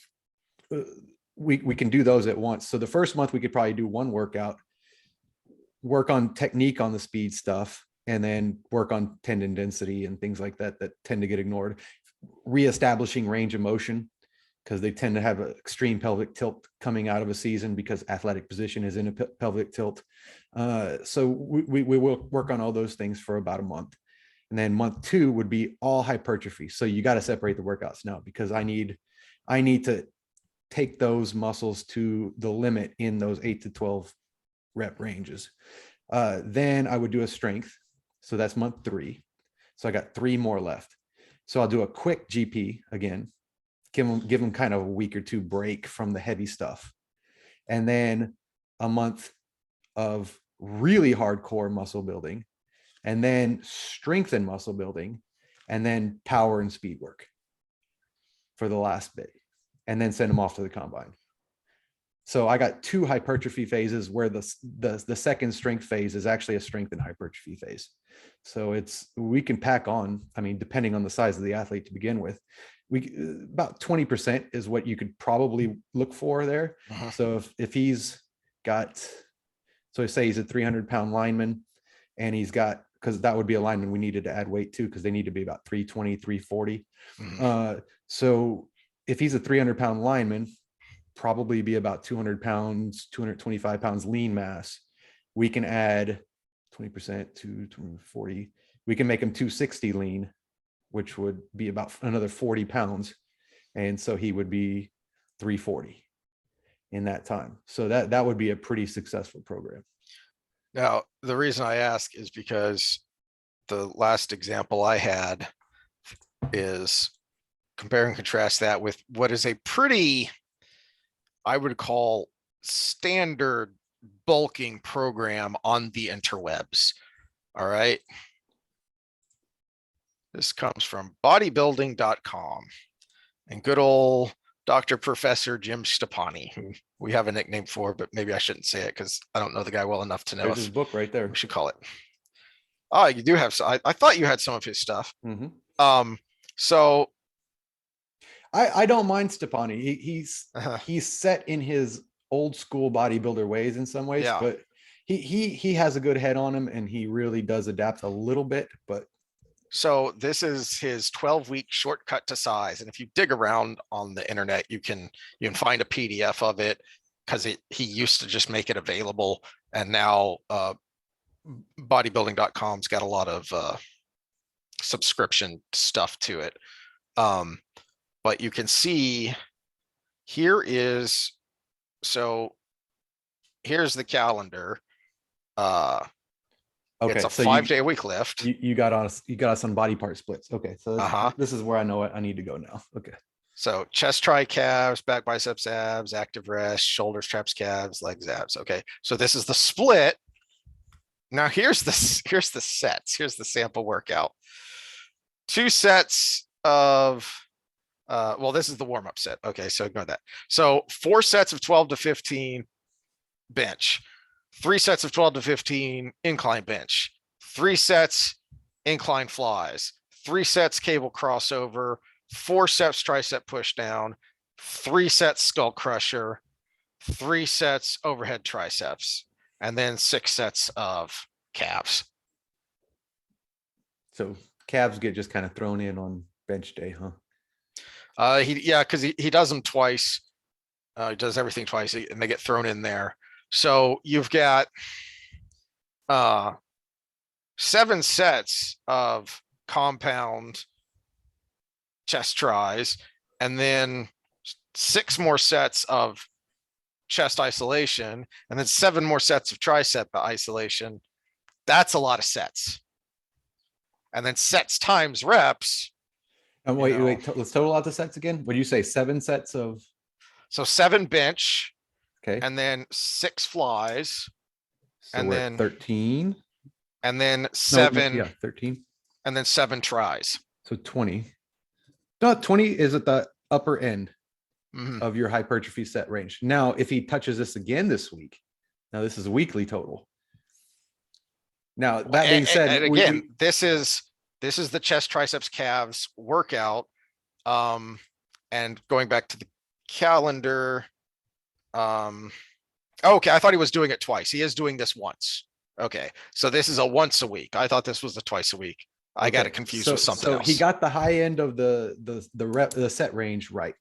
we can do those at once. So the first month we could probably do one workout, work on technique on the speed stuff, and then work on tendon density and things like that that tend to get ignored. Reestablishing range of motion, because they tend to have an extreme pelvic tilt coming out of a season because athletic position is in a pelvic tilt. So we will work on all those things for about a month. And then month 2 would be all hypertrophy. So you got to separate the workouts now, because I need to take those muscles to the limit in those 8 to 12 rep ranges. Then I would do a strength. So that's month 3. So I got 3 more left. So I'll do a quick GP again, give them kind of a week or 2 break from the heavy stuff. And then a month of really hardcore muscle building, and then strength and muscle building, and then power and speed work for the last bit, and then send them off to the combine. So I got 2 hypertrophy phases where the second strength phase is actually a strength and hypertrophy phase. So we can pack on, I mean, depending on the size of the athlete to begin with, about 20% is what you could probably look for there. So if he's got, so say he's a 300-pound lineman, and he's got, because that would be a lineman we needed to add weight to, because they need to be about 320, 340. So if he's a 300-pound lineman, probably be about 200 pounds, 225 pounds lean mass. We can add 20% to 240. We can make him 260 lean, which would be about another 40 pounds. And so he would be 340 in that time. So that would be a pretty successful program. Now, the reason I ask is because the last example I had is compare and contrast that with what is a pretty, I would call, standard bulking program on the interwebs. All right. This comes from bodybuilding.com, and good old Dr. Professor Jim Stepani, who we have a nickname for, but maybe I shouldn't say it because I don't know the guy well enough to know. There's his book right there. We should call it. Oh, you do have some. I thought you had some of his stuff. So I don't mind Stepani. He's set in his old school bodybuilder ways in some ways, but he has a good head on him, and he really does adapt a little bit. But so this is his 12-week shortcut to size, and if you dig around on the internet, you can find a PDF of it, because he used to just make it available, and now bodybuilding.com's got a lot of subscription stuff to it. But you can see here is, so here's the calendar. Okay, it's a so 5-day-a-week lift. You got us on body part splits. Okay, so this is where I know I need to go now. Okay. So chest, tri, calves, back, biceps, abs, active rest, shoulders, traps, calves, legs, abs. Okay, so this is the split. Now here's the sets. Here's the sample workout. 2 sets of, well, this is the warm-up set. Okay, so ignore that. So 4 sets of 12 to 15 bench, 3 sets of 12 to 15 incline bench, 3 sets incline flies, 3 sets cable crossover, 4 sets tricep push down, 3 sets skull crusher, 3 sets overhead triceps, and then 6 sets of calves. So calves get just kind of thrown in on bench day, huh? Because he does them twice. He does everything twice and they get thrown in there. So you've got 7 sets of compound chest tries, and then 6 more sets of chest isolation, and then 7 more sets of tricep isolation. That's a lot of sets. And then sets times reps. And wait, let's total out the sets again. What do you say? 7 sets of? So 7 bench. Okay. And then 6 flies. So and we're then at 13. And then 7. Yeah, 13. And then 7 tries. So 20. No, 20 is at the upper end of your hypertrophy set range. Now, if he touches this again this week, now this is a weekly total. Now, that being said, and again, this is the chest, triceps, calves workout. And going back to the calendar. Okay, I thought he was doing it twice. He is doing this once. Okay, so this is a once a week. I thought this was the twice a week. I got it confused with something else. He got the high end of the set range right,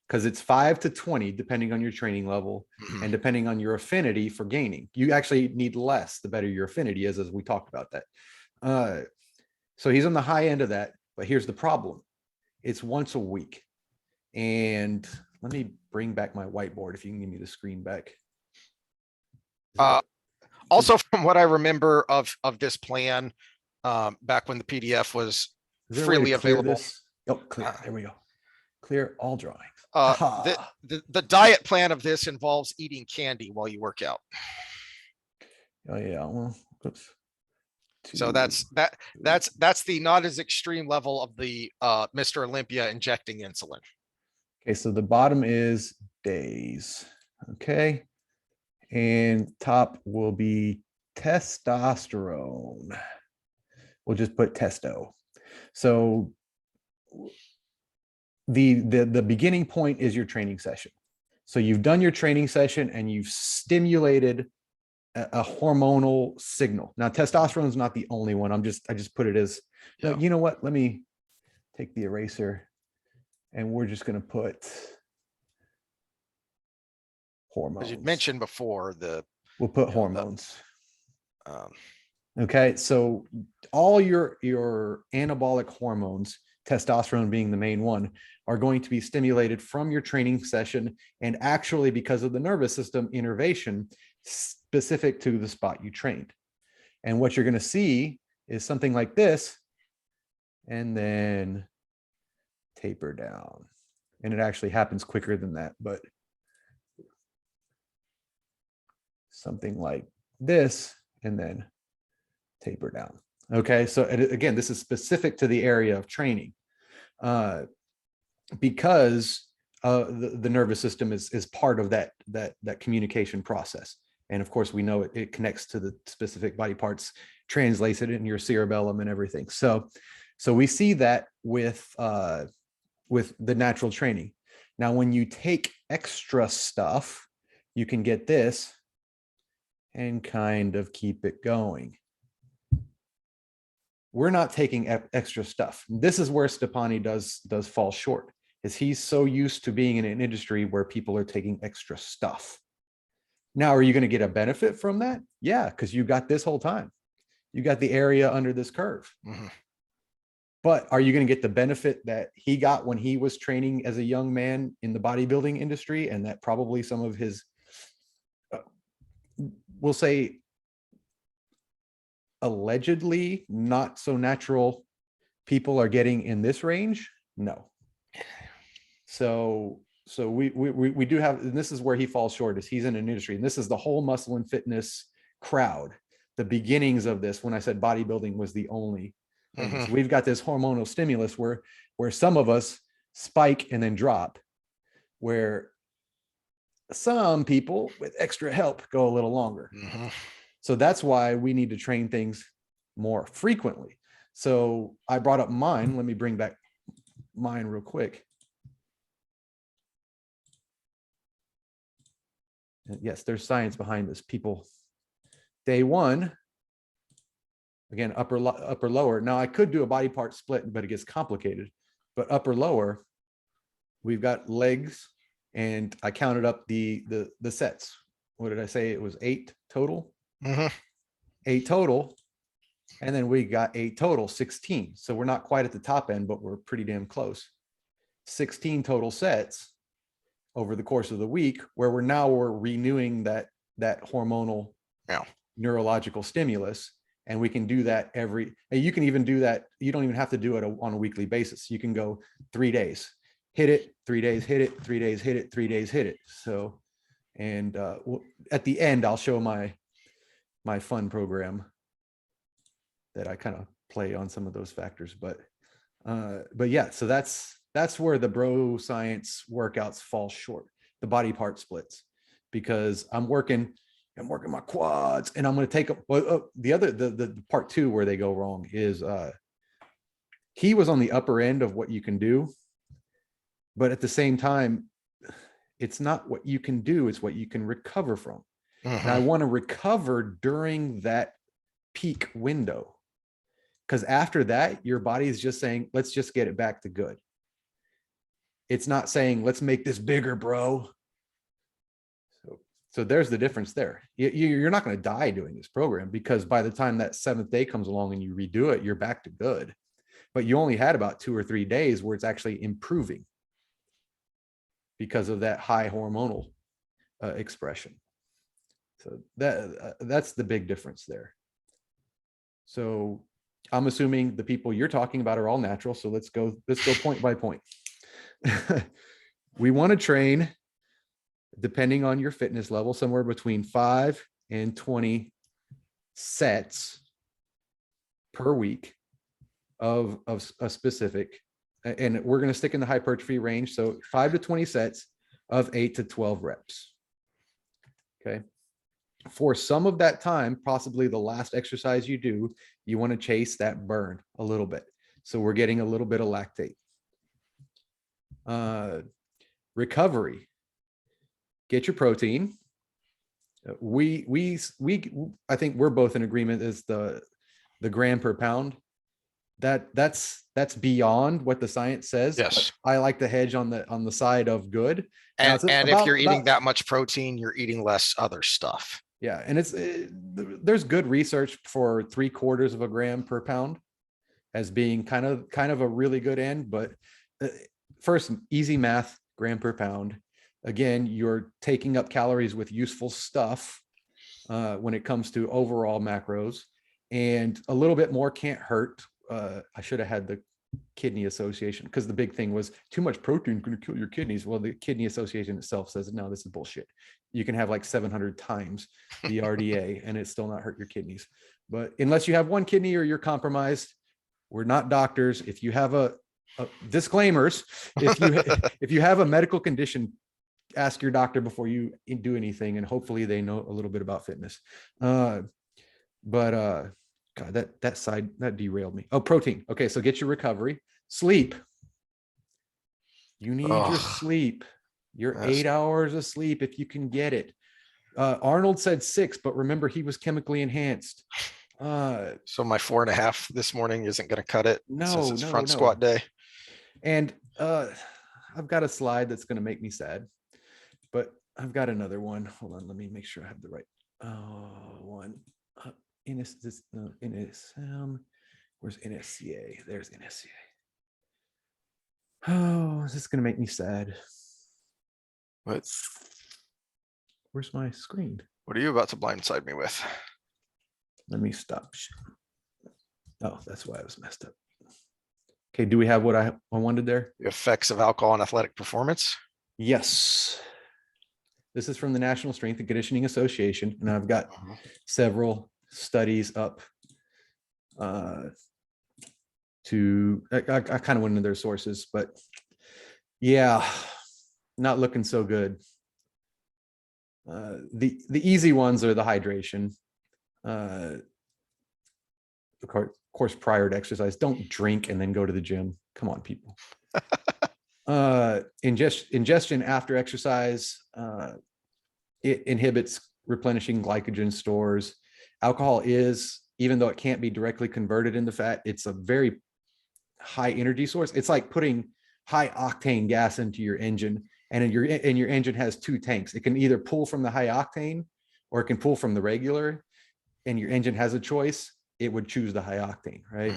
because it's 5 to 20 depending on your training level and depending on your affinity for gaining. You actually need less the better your affinity is, as we talked about that. So he's on the high end of that, but here's the problem: it's once a week. And let me bring back my whiteboard if you can give me the screen back. Also, from what I remember of this plan, back when the PDF was freely available. Oh, clear. There we go. Clear all drawings. The diet plan of this involves eating candy while you work out. Oh yeah. Well, oops. So that's the not as extreme level of the Mr. Olympia injecting insulin. Okay, so the bottom is days. Okay. And top will be testosterone. We'll just put testo. So the beginning point is your training session. So you've done your training session and you've stimulated a hormonal signal. Now, testosterone is not the only one. I just put it as, you know what? Let me take the eraser and we're just going to put hormones. As you mentioned before, we'll put hormones. Okay, so all your anabolic hormones, testosterone being the main one, are going to be stimulated from your training session, and actually because of the nervous system innervation specific to the spot you trained. And what you're going to see is something like this, and then taper down. And it actually happens quicker than that, but something like this, and then taper down. Okay, so again, this is specific to the area of training, because the nervous system is part of that communication process. And of course, we know it connects to the specific body parts, translates it in your cerebellum and everything. So we see that with the natural training. Now, when you take extra stuff, you can get this and kind of keep it going. We're not taking extra stuff. This is where Stepani does fall short, is he's so used to being in an industry where people are taking extra stuff. Now, are you going to get a benefit from that? Yeah, because you got this whole time. You got the area under this curve. Mm-hmm. But are you going to get the benefit that he got when he was training as a young man in the bodybuilding industry, and that probably some of his, we'll say, allegedly not so natural people are getting in this range? No. So we do have, and this is where he falls short, is he's in an industry, and this is the whole muscle and fitness crowd. The beginnings of this, when I said bodybuilding was the only, so we've got this hormonal stimulus where some of us spike and then drop, where some people with extra help go a little longer. Mm-hmm. So that's why we need to train things more frequently. So I brought up mine. Let me bring back mine real quick. And yes, there's science behind this. People, day one, again, upper lower. Now I could do a body part split, but it gets complicated. But upper lower, we've got legs and I counted up the sets. What did I say? It was 8 total. 8 total. And then we got 8 total, 16. So we're not quite at the top end, but we're pretty damn close. 16 total sets over the course of the week, where we're renewing that hormonal neurological stimulus. And we can do that you can even do that. You don't even have to do it on a weekly basis. You can go 3 days, hit it, 3 days, hit it, 3 days, hit it, 3 days, hit it. So, and at the end, I'll show my fun program that I kind of play on some of those factors, but yeah, so that's where the BroScience workouts fall short, the body part splits, because I'm working my quads, and I'm going to take the part 2 where they go wrong is he was on the upper end of what you can do, but at the same time, it's not what you can do, it's what you can recover from. And I want to recover during that peak window, because after that, your body is just saying, let's just get it back to good. It's not saying, let's make this bigger, bro. So there's the difference there. You're not going to die doing this program, because by the time that 7th day comes along and you redo it, you're back to good. But you only had about 2 or 3 days where it's actually improving because of that high hormonal expression. So that's the big difference there. So I'm assuming the people you're talking about are all natural. So let's go point by point. We want to train, depending on your fitness level, somewhere between 5 and 20 sets per week of a specific, and we're going to stick in the hypertrophy range. So 5 to 20 sets of 8 to 12 reps. Okay. For some of that time, possibly the last exercise you do, you want to chase that burn a little bit. So we're getting a little bit of lactate. Recovery. Get your protein. I think we're both in agreement is the gram per pound. That's beyond what the science says. Yes. I like to hedge on the side of good. And if you're eating that much protein, you're eating less other stuff. Yeah, and there's good research for 3/4 of a gram per pound as being kind of a really good end. But first, easy math, gram per pound. Again, you're taking up calories with useful stuff when it comes to overall macros, and a little bit more can't hurt. I should have had the Kidney Association, because the big thing was too much protein going to kill your kidneys. Well, the Kidney Association itself says, no, this is bullshit. You can have like 700 times the RDA and it still not hurt your kidneys. But unless you have one kidney or you're compromised, we're not doctors. If you have disclaimers, if you have a medical condition, ask your doctor before you do anything, and hopefully they know a little bit about fitness. God, that derailed me. Oh, protein. Okay, so get your recovery. Sleep. You need your sleep. Your 8 hours of sleep if you can get it. Arnold said 6, but remember, he was chemically enhanced. So my 4.5 this morning isn't going to cut it. No, it's front squat day. And I've got a slide that's going to make me sad, but I've got another one. Hold on, let me make sure I have the right one. Where's NSCA? There's NSCA. Oh, this is going to make me sad. Where's my screen? What are you about to blindside me with? Let me stop. Oh, that's why I was messed up. Okay, do we have what I wanted there? The effects of alcohol on athletic performance? Yes. This is from the National Strength and Conditioning Association, and I've got several studies up I kind of went into their sources, but yeah, not looking so good. The easy ones are the hydration. Of course, prior to exercise, don't drink and then go to the gym. Come on, people. Ingestion after exercise, it inhibits replenishing glycogen stores. Alcohol is, even though it can't be directly converted into fat, it's a very high energy source. It's like putting high octane gas into your engine and your engine has two tanks. It can either pull from the high octane or it can pull from the regular, and your engine has a choice, it would choose the high octane, right?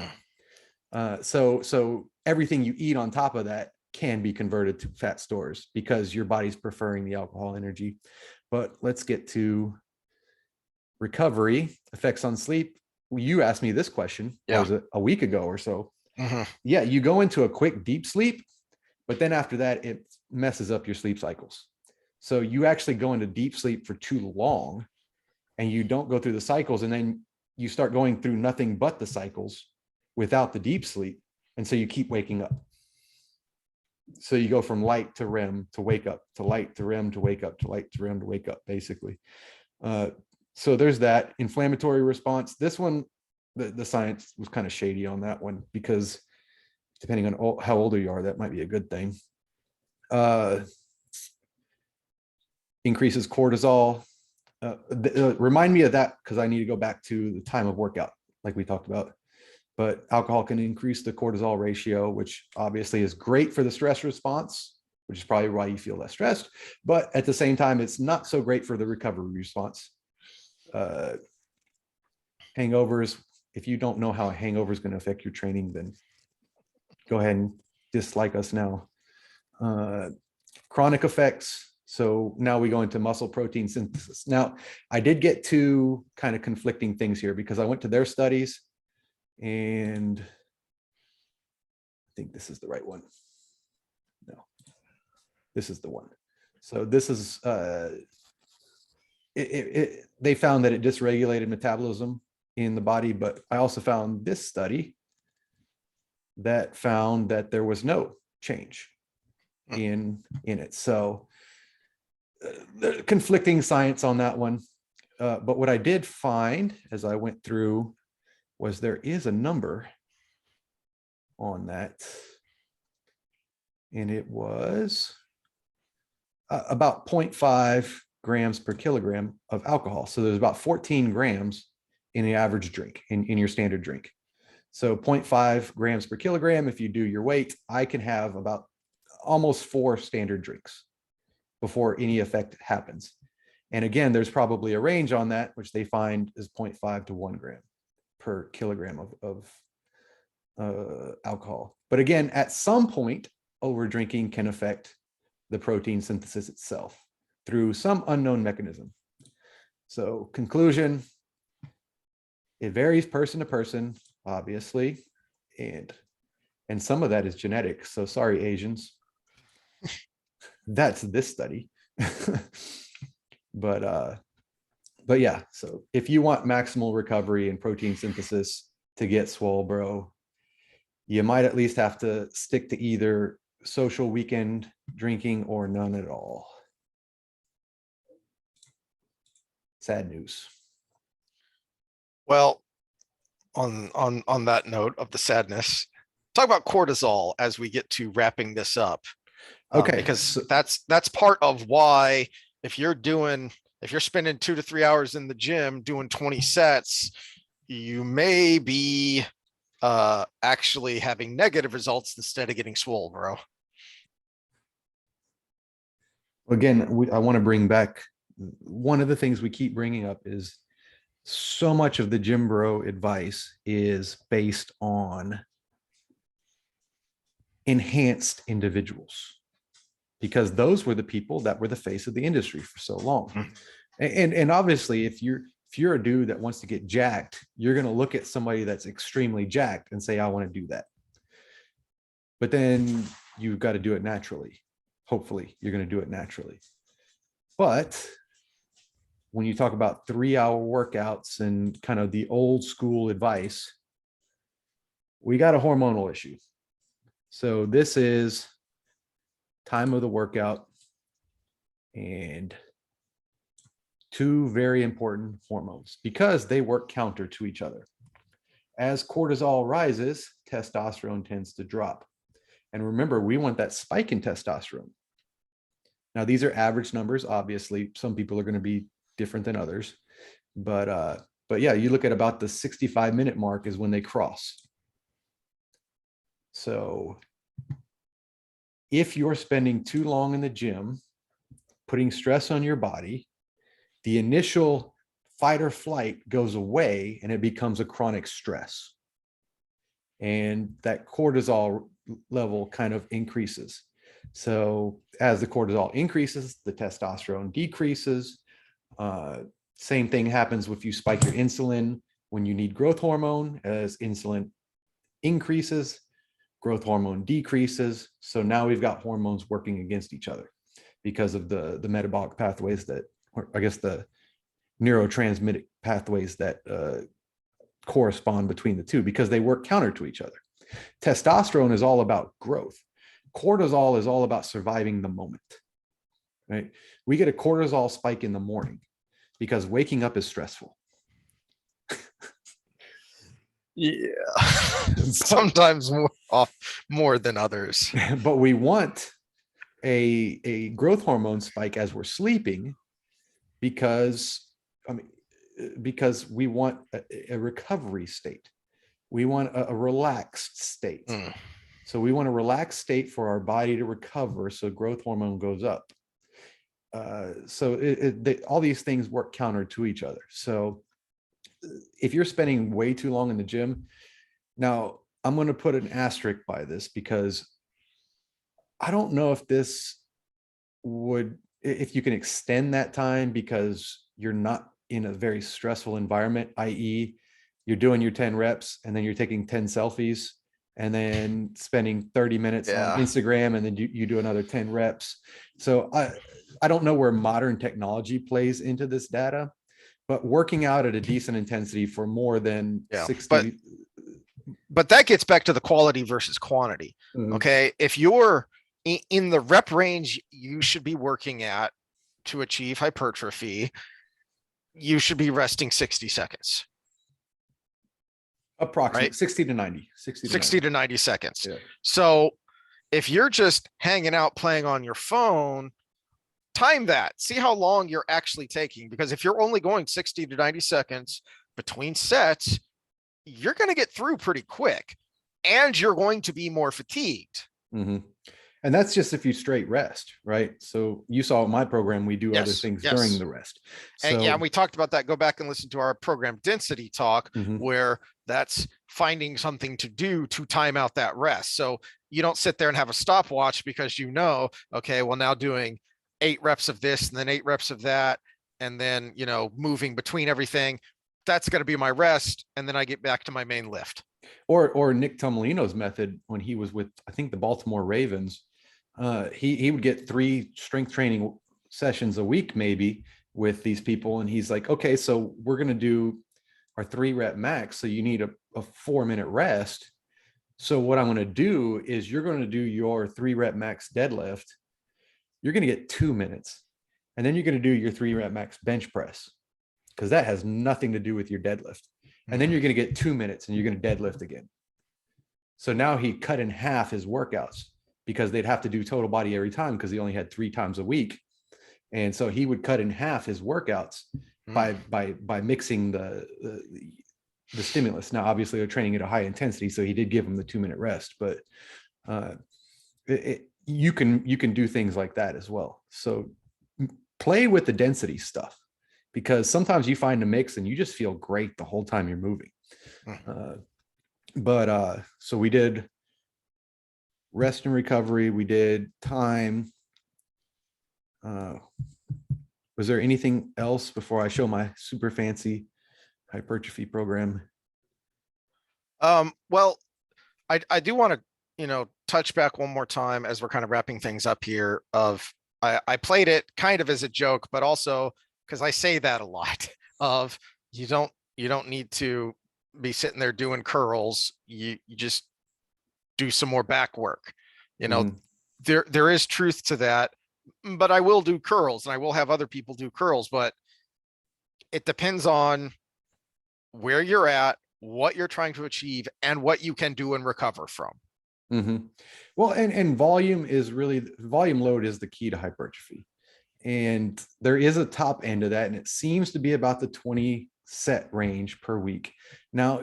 So everything you eat on top of that can be converted to fat stores because your body's preferring the alcohol energy. But let's get to recovery, effects on sleep. You asked me this question, was it a week ago or so? Yeah, you go into a quick deep sleep, but then after that, it messes up your sleep cycles. So you actually go into deep sleep for too long and you don't go through the cycles, and then you start going through nothing but the cycles without the deep sleep. And so you keep waking up. So you go from light to REM to wake up, to light to REM to wake up, to light to REM to wake up, basically. So there's that inflammatory response. This one, the science was kind of shady on that one, because depending on how older you are, that might be a good thing. Increases cortisol. Remind me of that, because I need to go back to the time of workout, like we talked about. But alcohol can increase the cortisol ratio, which obviously is great for the stress response, which is probably why you feel less stressed. But at the same time, it's not so great for the recovery response. Hangovers. If you don't know how a hangover is going to affect your training, then go ahead and dislike us now. Chronic effects. So now we go into muscle protein synthesis. Now, I did get two kind of conflicting things here, because I went to their studies, and I think this is the right one. No, this is the one. So this is, they found that it dysregulated metabolism in the body, but I also found this study that found that there was no change in it. So conflicting science on that one. But what I did find as I went through was there is a number on that, and it was about 0.5 grams per kilogram of alcohol. So there's about 14 grams in the average drink, in your standard drink. So 0.5 grams per kilogram, if you do your weight, I can have about almost 4 standard drinks before any effect happens. And again, there's probably a range on that, which they find is 0.5 to 1 gram per kilogram of alcohol. But again, at some point, over drinking can affect the protein synthesis itself through some unknown mechanism. So conclusion, it varies person to person, obviously, and some of that is genetic. So sorry, Asians. That's this study. But yeah, so if you want maximal recovery and protein synthesis to get swole, bro, you might at least have to stick to either social weekend drinking or none at all. Sad news. Well, on that note of the sadness, talk about cortisol as we get to wrapping this up. Okay, because that's part of why if you're spending 2 to 3 hours in the gym doing 20 sets, you may be actually having negative results instead of getting swole, bro. Again, I want to bring back one of the things we keep bringing up is so much of the gym bro advice is based on enhanced individuals, because those were the people that were the face of the industry for so long. And obviously, if you're a dude that wants to get jacked, you're going to look at somebody that's extremely jacked and say, I want to do that. But then you've got to do it naturally. Hopefully you're going to do it naturally. But when you talk about 3-hour workouts and kind of the old school advice, we got a hormonal issue. So this is time of the workout and 2 very important hormones, because they work counter to each other. As cortisol rises, testosterone tends to drop. And remember, we want that spike in testosterone. Now, these are average numbers. Obviously, some people are going to be different than others. But yeah, you look at about the 65-minute mark is when they cross. So if you're spending too long in the gym, putting stress on your body, the initial fight or flight goes away and it becomes a chronic stress. And that cortisol level kind of increases. So as the cortisol increases, the testosterone decreases. Same thing happens if you spike your insulin when you need growth hormone. As insulin increases, growth hormone decreases. So now we've got hormones working against each other because of the metabolic pathways that, or I guess the neurotransmitting pathways that correspond between the two, because they work counter to each other. Testosterone is all about growth. Cortisol is all about surviving the moment, right? We get a cortisol spike in the morning because waking up is stressful. Yeah. Sometimes more than others. But we want a growth hormone spike as we're sleeping because we want a recovery state. We want a relaxed state. So we want a relaxed state for our body to recover, so growth hormone goes up. All these things work counter to each other. So if you're spending way too long in the gym, now I'm going to put an asterisk by this, because I don't know if you can extend that time because you're not in a very stressful environment, i.e. you're doing your 10 reps and then you're taking 10 selfies and then spending 30 minutes on Instagram, and then you do another 10 reps. So I don't know where modern technology plays into this data, but working out at a decent intensity for more than 60. But that gets back to the quality versus quantity. Okay. If you're in the rep range you should be working at to achieve hypertrophy, you should be resting 60 seconds. Approximately, right? 60 to 90 seconds. Yeah. So if you're just hanging out playing on your phone, time that, see how long you're actually taking, because if you're only going 60 to 90 seconds between sets, you're going to get through pretty quick and you're going to be more fatigued. Mm-hmm. And that's just if you straight rest, right? So you saw in my program, we do other things during the rest. So, and we talked about that. Go back and listen to our program density talk, where that's finding something to do to time out that rest. So you don't sit there and have a stopwatch because okay, well, now doing 8 reps of this and then 8 reps of that, and then, moving between everything. That's going to be my rest. And then I get back to my main lift. Or Nick Tomolino's method when he was with, I think, the Baltimore Ravens. He would get 3 strength training sessions a week, maybe, with these people. And he's like, okay, so we're going to do our 3 rep max. So you need a 4-minute rest. So what I'm going to do is you're going to do your 3 rep max deadlift. You're going to get 2 minutes. And then you're going to do your 3 rep max bench press, because that has nothing to do with your deadlift. And then you're going to get 2 minutes and you're going to deadlift again. So now he cut in half his workouts, because they'd have to do total body every time because he only had 3 times a week. And so he would cut in half his workouts by mixing the stimulus. Now, obviously they're training at a high intensity, so he did give him the 2-minute rest, but you can do things like that as well. So play with the density stuff, because sometimes you find a mix and you just feel great the whole time you're moving. So we did rest and recovery. We did time. Was there anything else before I show my super fancy hypertrophy program? Well, I do want to, touch back one more time as we're kind of wrapping things up here. I played it kind of as a joke, but also because I say that a lot of you don't need to be sitting there doing curls. You just do some more back work. There is truth to that, but I will do curls and I will have other people do curls, but it depends on where you're at, what you're trying to achieve, and what you can do and recover from. Well, and volume load is the key to hypertrophy. And there is a top end of that, and it seems to be about the 20 set range per week. Now,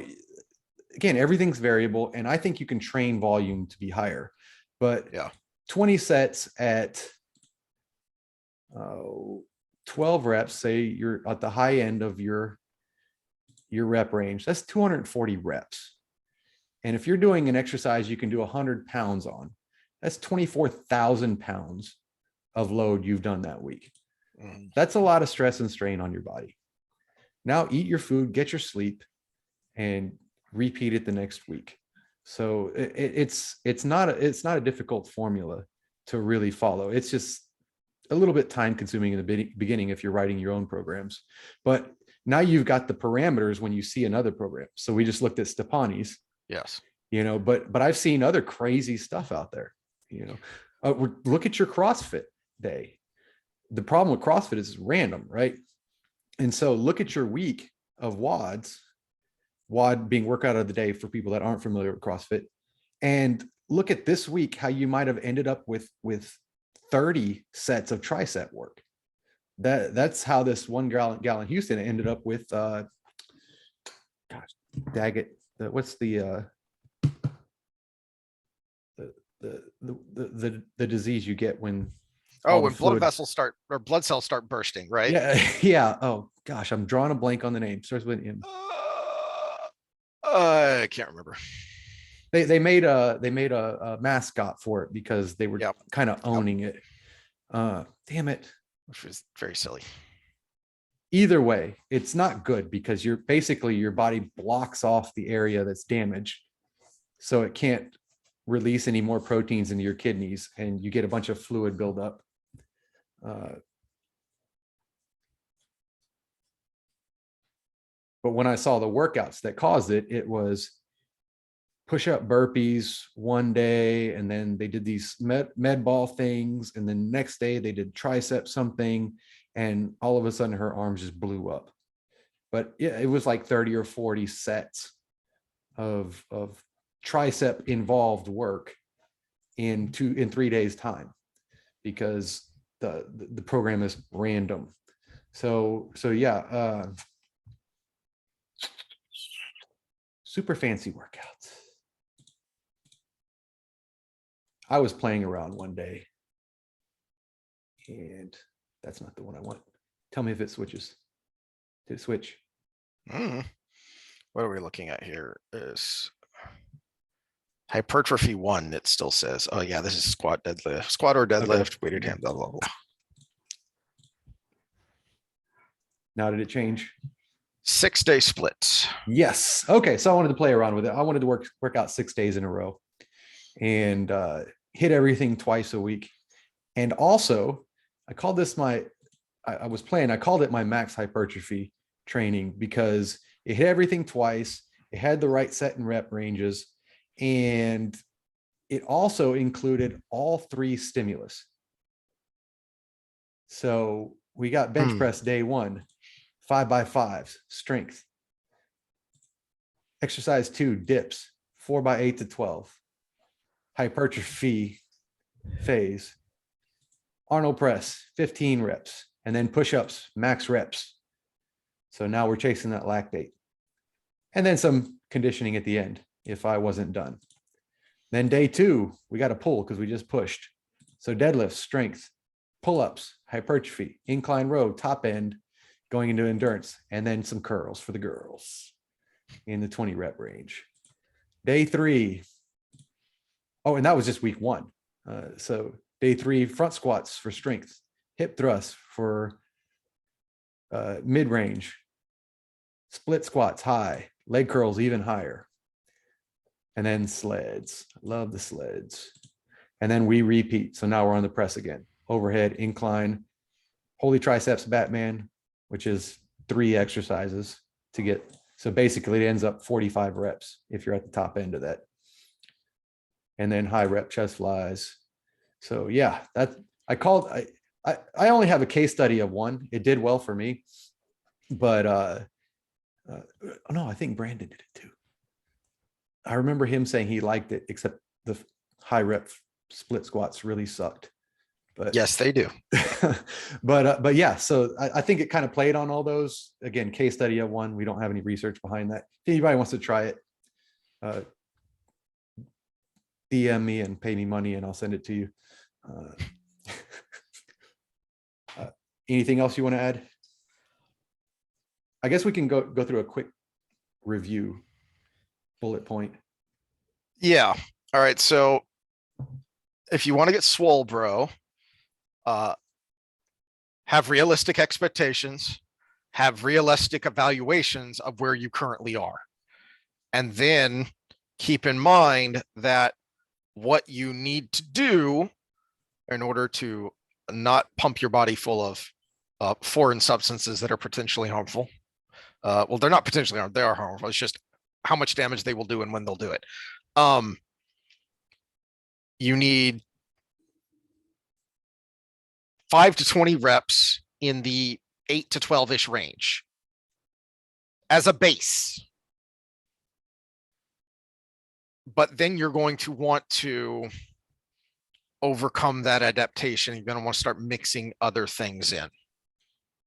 again, everything's variable, and I think you can train volume to be higher, but 20 sets at 12 reps, say you're at the high end of your rep range, that's 240 reps. And if you're doing an exercise you can do 100 pounds on, that's 24,000 pounds of load you've done that week. That's a lot of stress and strain on your body. Now eat your food, get your sleep, and repeat it the next week. So it's not a difficult formula to really follow. It's just a little bit time consuming in the beginning if you're writing your own programs. But now you've got the parameters when you see another program. So we just looked at Stepani's. Yes. But I've seen other crazy stuff out there. Look at your CrossFit day. The problem with CrossFit is it's random, right? And so look at your week of WODs, WOD being workout of the day for people that aren't familiar with CrossFit, and look at this week how you might have ended up with 30 sets of tricep work. That's how this 1 gallon Houston ended up with gosh, daggett, what's the disease you get when when blood vessels start or blood cells start bursting, right? Yeah. Oh gosh, I'm drawing a blank on the name. Starts with M. I can't remember. They made a mascot for it because they were kind of owning it. Damn it. Which was very silly. Either way, it's not good because your body blocks off the area that's damaged, so it can't release any more proteins into your kidneys, and you get a bunch of fluid buildup. But when I saw the workouts that caused it, it was push-up burpees one day, and then they did these med ball things, and then next day they did tricep something, and all of a sudden her arms just blew up. But yeah, it was like 30 or 40 sets of tricep involved work in 3 days time, because the program is random. So yeah, super fancy workouts. I was playing around one day, and that's not the one I want. Tell me if it switches. Did it switch? What are we looking at here? Is Hypertrophy 1, it still says. Oh yeah, this is squat or deadlift, weighted hand, blah, blah, blah. Now did it change? 6-day splits. Yes. Okay, so I wanted to play around with it. I wanted to work out 6 days in a row and hit everything twice a week. And also, I called this I called it my max hypertrophy training because it hit everything twice. It had the right set and rep ranges, and it also included all 3 stimulus. So we got bench press day 1, 5x5s, strength. Exercise 2, dips, 4x8 to 12. Hypertrophy phase. Arnold press, 15 reps, and then push-ups, max reps. So now we're chasing that lactate. And then some conditioning at the end if I wasn't done. Then day 2, we got to pull because we just pushed. So deadlifts, strength, pull-ups, hypertrophy, incline row, top end, going into endurance, and then some curls for the girls in the 20 rep range. Day 3. Oh, and that was just week 1. So day 3, front squats for strength, hip thrusts for mid-range, split squats high, leg curls even higher, and then sleds. Love the sleds. And then we repeat. So now we're on the press again. Overhead, incline, holy triceps Batman, which is 3 exercises to get. So basically it ends up 45 reps if you're at the top end of that. And then high rep chest flies. So yeah, I only have a case study of one. It did well for me, but no, I think Brandon did it too. I remember him saying he liked it, except the high rep split squats really sucked. But yes, they do. but yeah, so I think it kind of played on all those. Again, case study of one. We don't have any research behind that. If anybody wants to try it, DM me and pay me money and I'll send it to you. Anything else you want to add? I guess we can go through a quick review bullet point. Yeah. All right. So if you want to get swole, bro, have realistic expectations, have realistic evaluations of where you currently are. And then keep in mind that what you need to do in order to not pump your body full of foreign substances that are potentially harmful. Well, they're not potentially harmful, they are harmful. It's just how much damage they will do and when they'll do it. You need 5 to 20 reps in the 8 to 12-ish range as a base. But then you're going to want to overcome that adaptation. You're going to want to start mixing other things in.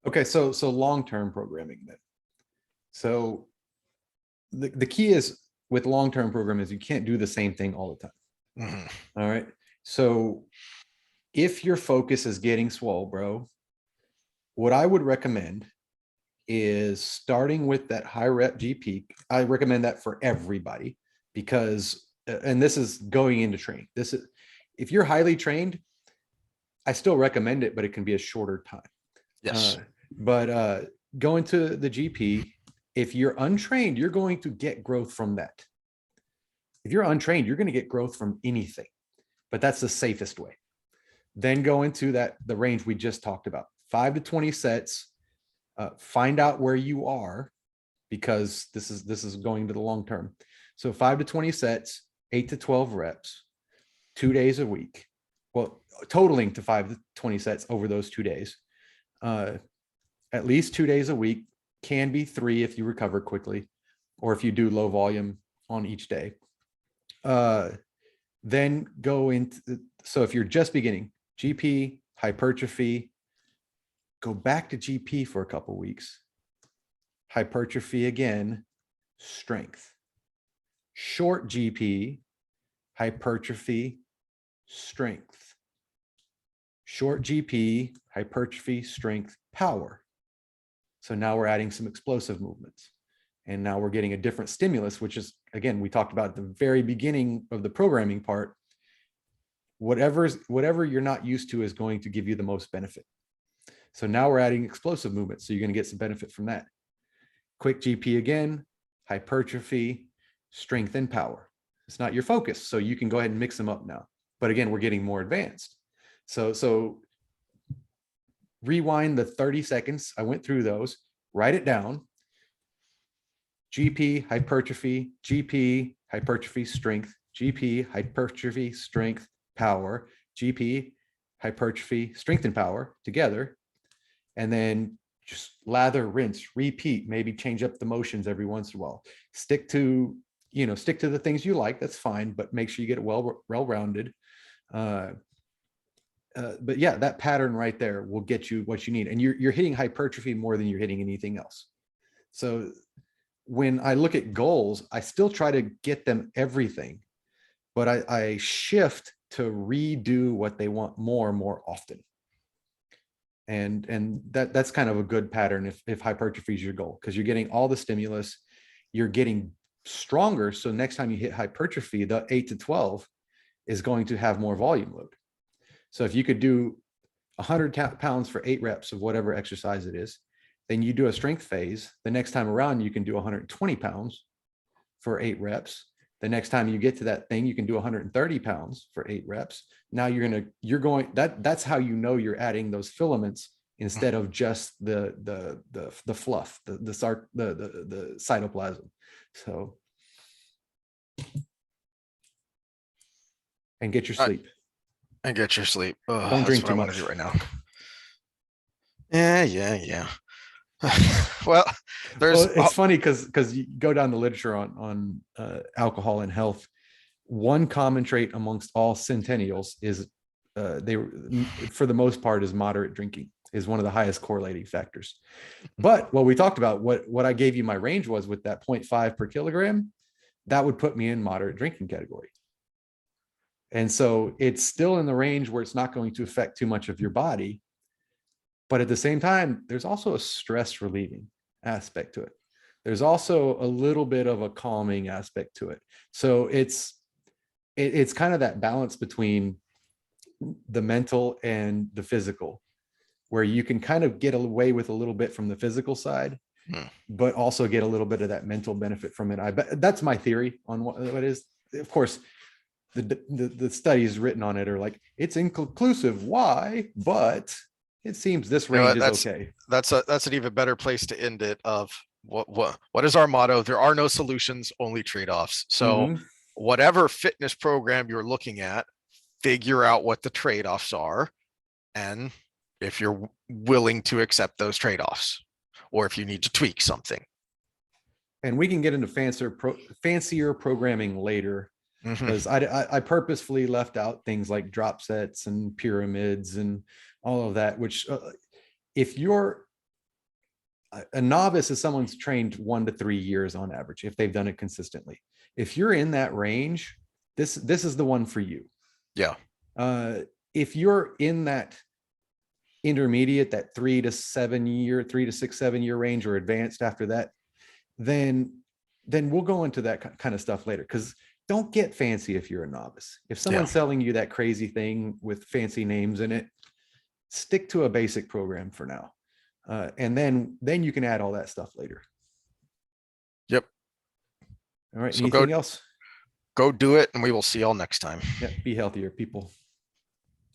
Okay, so long-term programming then. So the key is with long-term programming is you can't do the same thing all the time. Mm-hmm. All right. So if your focus is getting swole, bro, what I would recommend is starting with that high rep GP. I recommend that for everybody because, and this is going into training. This is, if you're highly trained, I still recommend it, but it can be a shorter time. Yes. But going to the GP, if you're untrained, you're going to get growth from that. If you're untrained, you're going to get growth from anything, but that's the safest way. Then go into the range we just talked about, 5 to 20 sets. Find out where you are, because this is going to the long term. So 5 to 20 sets, 8 to 12 reps, 2 days a week. Well, totaling to 5 to 20 sets over those 2 days. At least 2 days a week, can be 3 if you recover quickly, or if you do low volume on each day. Then go into, so if you're just beginning, GP, hypertrophy, go back to GP for a couple of weeks, hypertrophy again, strength, short GP, hypertrophy, strength, short GP, hypertrophy, strength, power. So now we're adding some explosive movements, and now we're getting a different stimulus, which is, again, we talked about at the very beginning of the programming part. Whatever you're not used to is going to give you the most benefit. So now we're adding explosive movements. So you're going to get some benefit from that. Quick GP again, hypertrophy, strength, and power. It's not your focus. So you can go ahead and mix them up now. But again, we're getting more advanced. So rewind the 30 seconds. I went through those, write it down. GP, hypertrophy, strength, GP, hypertrophy, strength, power, GP, hypertrophy, strength, and power together. And then just lather, rinse, repeat, maybe change up the motions every once in a while. Stick to the things you like. That's fine, but make sure you get it well-rounded. But yeah, that pattern right there will get you what you need. And you're hitting hypertrophy more than you're hitting anything else. So when I look at goals, I still try to get them everything, but I shift to redo what they want more and more often. And that's kind of a good pattern if hypertrophy is your goal, because you're getting all the stimulus, you're getting stronger. So next time you hit hypertrophy, the 8 to 12 is going to have more volume load. So if you could do 100 pounds for 8 reps of whatever exercise it is, then you do a strength phase. The next time around, you can do 120 pounds for 8 reps. The next time you get to that thing, you can do 130 pounds for 8 reps. Now that's how you know you're adding those filaments instead of just the fluff, the cytoplasm. So, and get your sleep. And get your sleep. Don't drink too much. I want to do right now. Yeah. Well, it's funny because you go down the literature on alcohol and health. One common trait amongst all centennials is they, for the most part, is moderate drinking is one of the highest correlating factors. But what we talked about, what I gave you my range was with that 0.5 per kilogram, that would put me in moderate drinking category. And so it's still in the range where it's not going to affect too much of your body. But at the same time, there's also a stress relieving aspect to it. There's also a little bit of a calming aspect to it. So it's kind of that balance between the mental and the physical, where you can kind of get away with a little bit from the physical side, but also get a little bit of that mental benefit from it. I bet that's my theory on what it is. Of course, the studies written on it are like, it's inconclusive. Why? But it seems this range is okay. That's an even better place to end it. Of what is our motto? There are no solutions, only trade-offs. So whatever fitness program you're looking at, figure out what the trade-offs are, and if you're willing to accept those trade-offs, or if you need to tweak something. And we can get into fancier programming later, because I purposefully left out things like drop sets and pyramids and all of that, which if you're a novice, is someone's trained 1 to 3 years on average, if they've done it consistently. If you're in that range, this is the one for you. Yeah. If you're in that intermediate, that 3 to 6, 7 year range, or advanced after that, then we'll go into that kind of stuff later. Because don't get fancy if you're a novice. If someone's selling you that crazy thing with fancy names in it, stick to a basic program for now. And then you can add all that stuff later. Yep. All right. So anything else? Go do it, and we will see y'all next time. Yeah. Be healthier, people.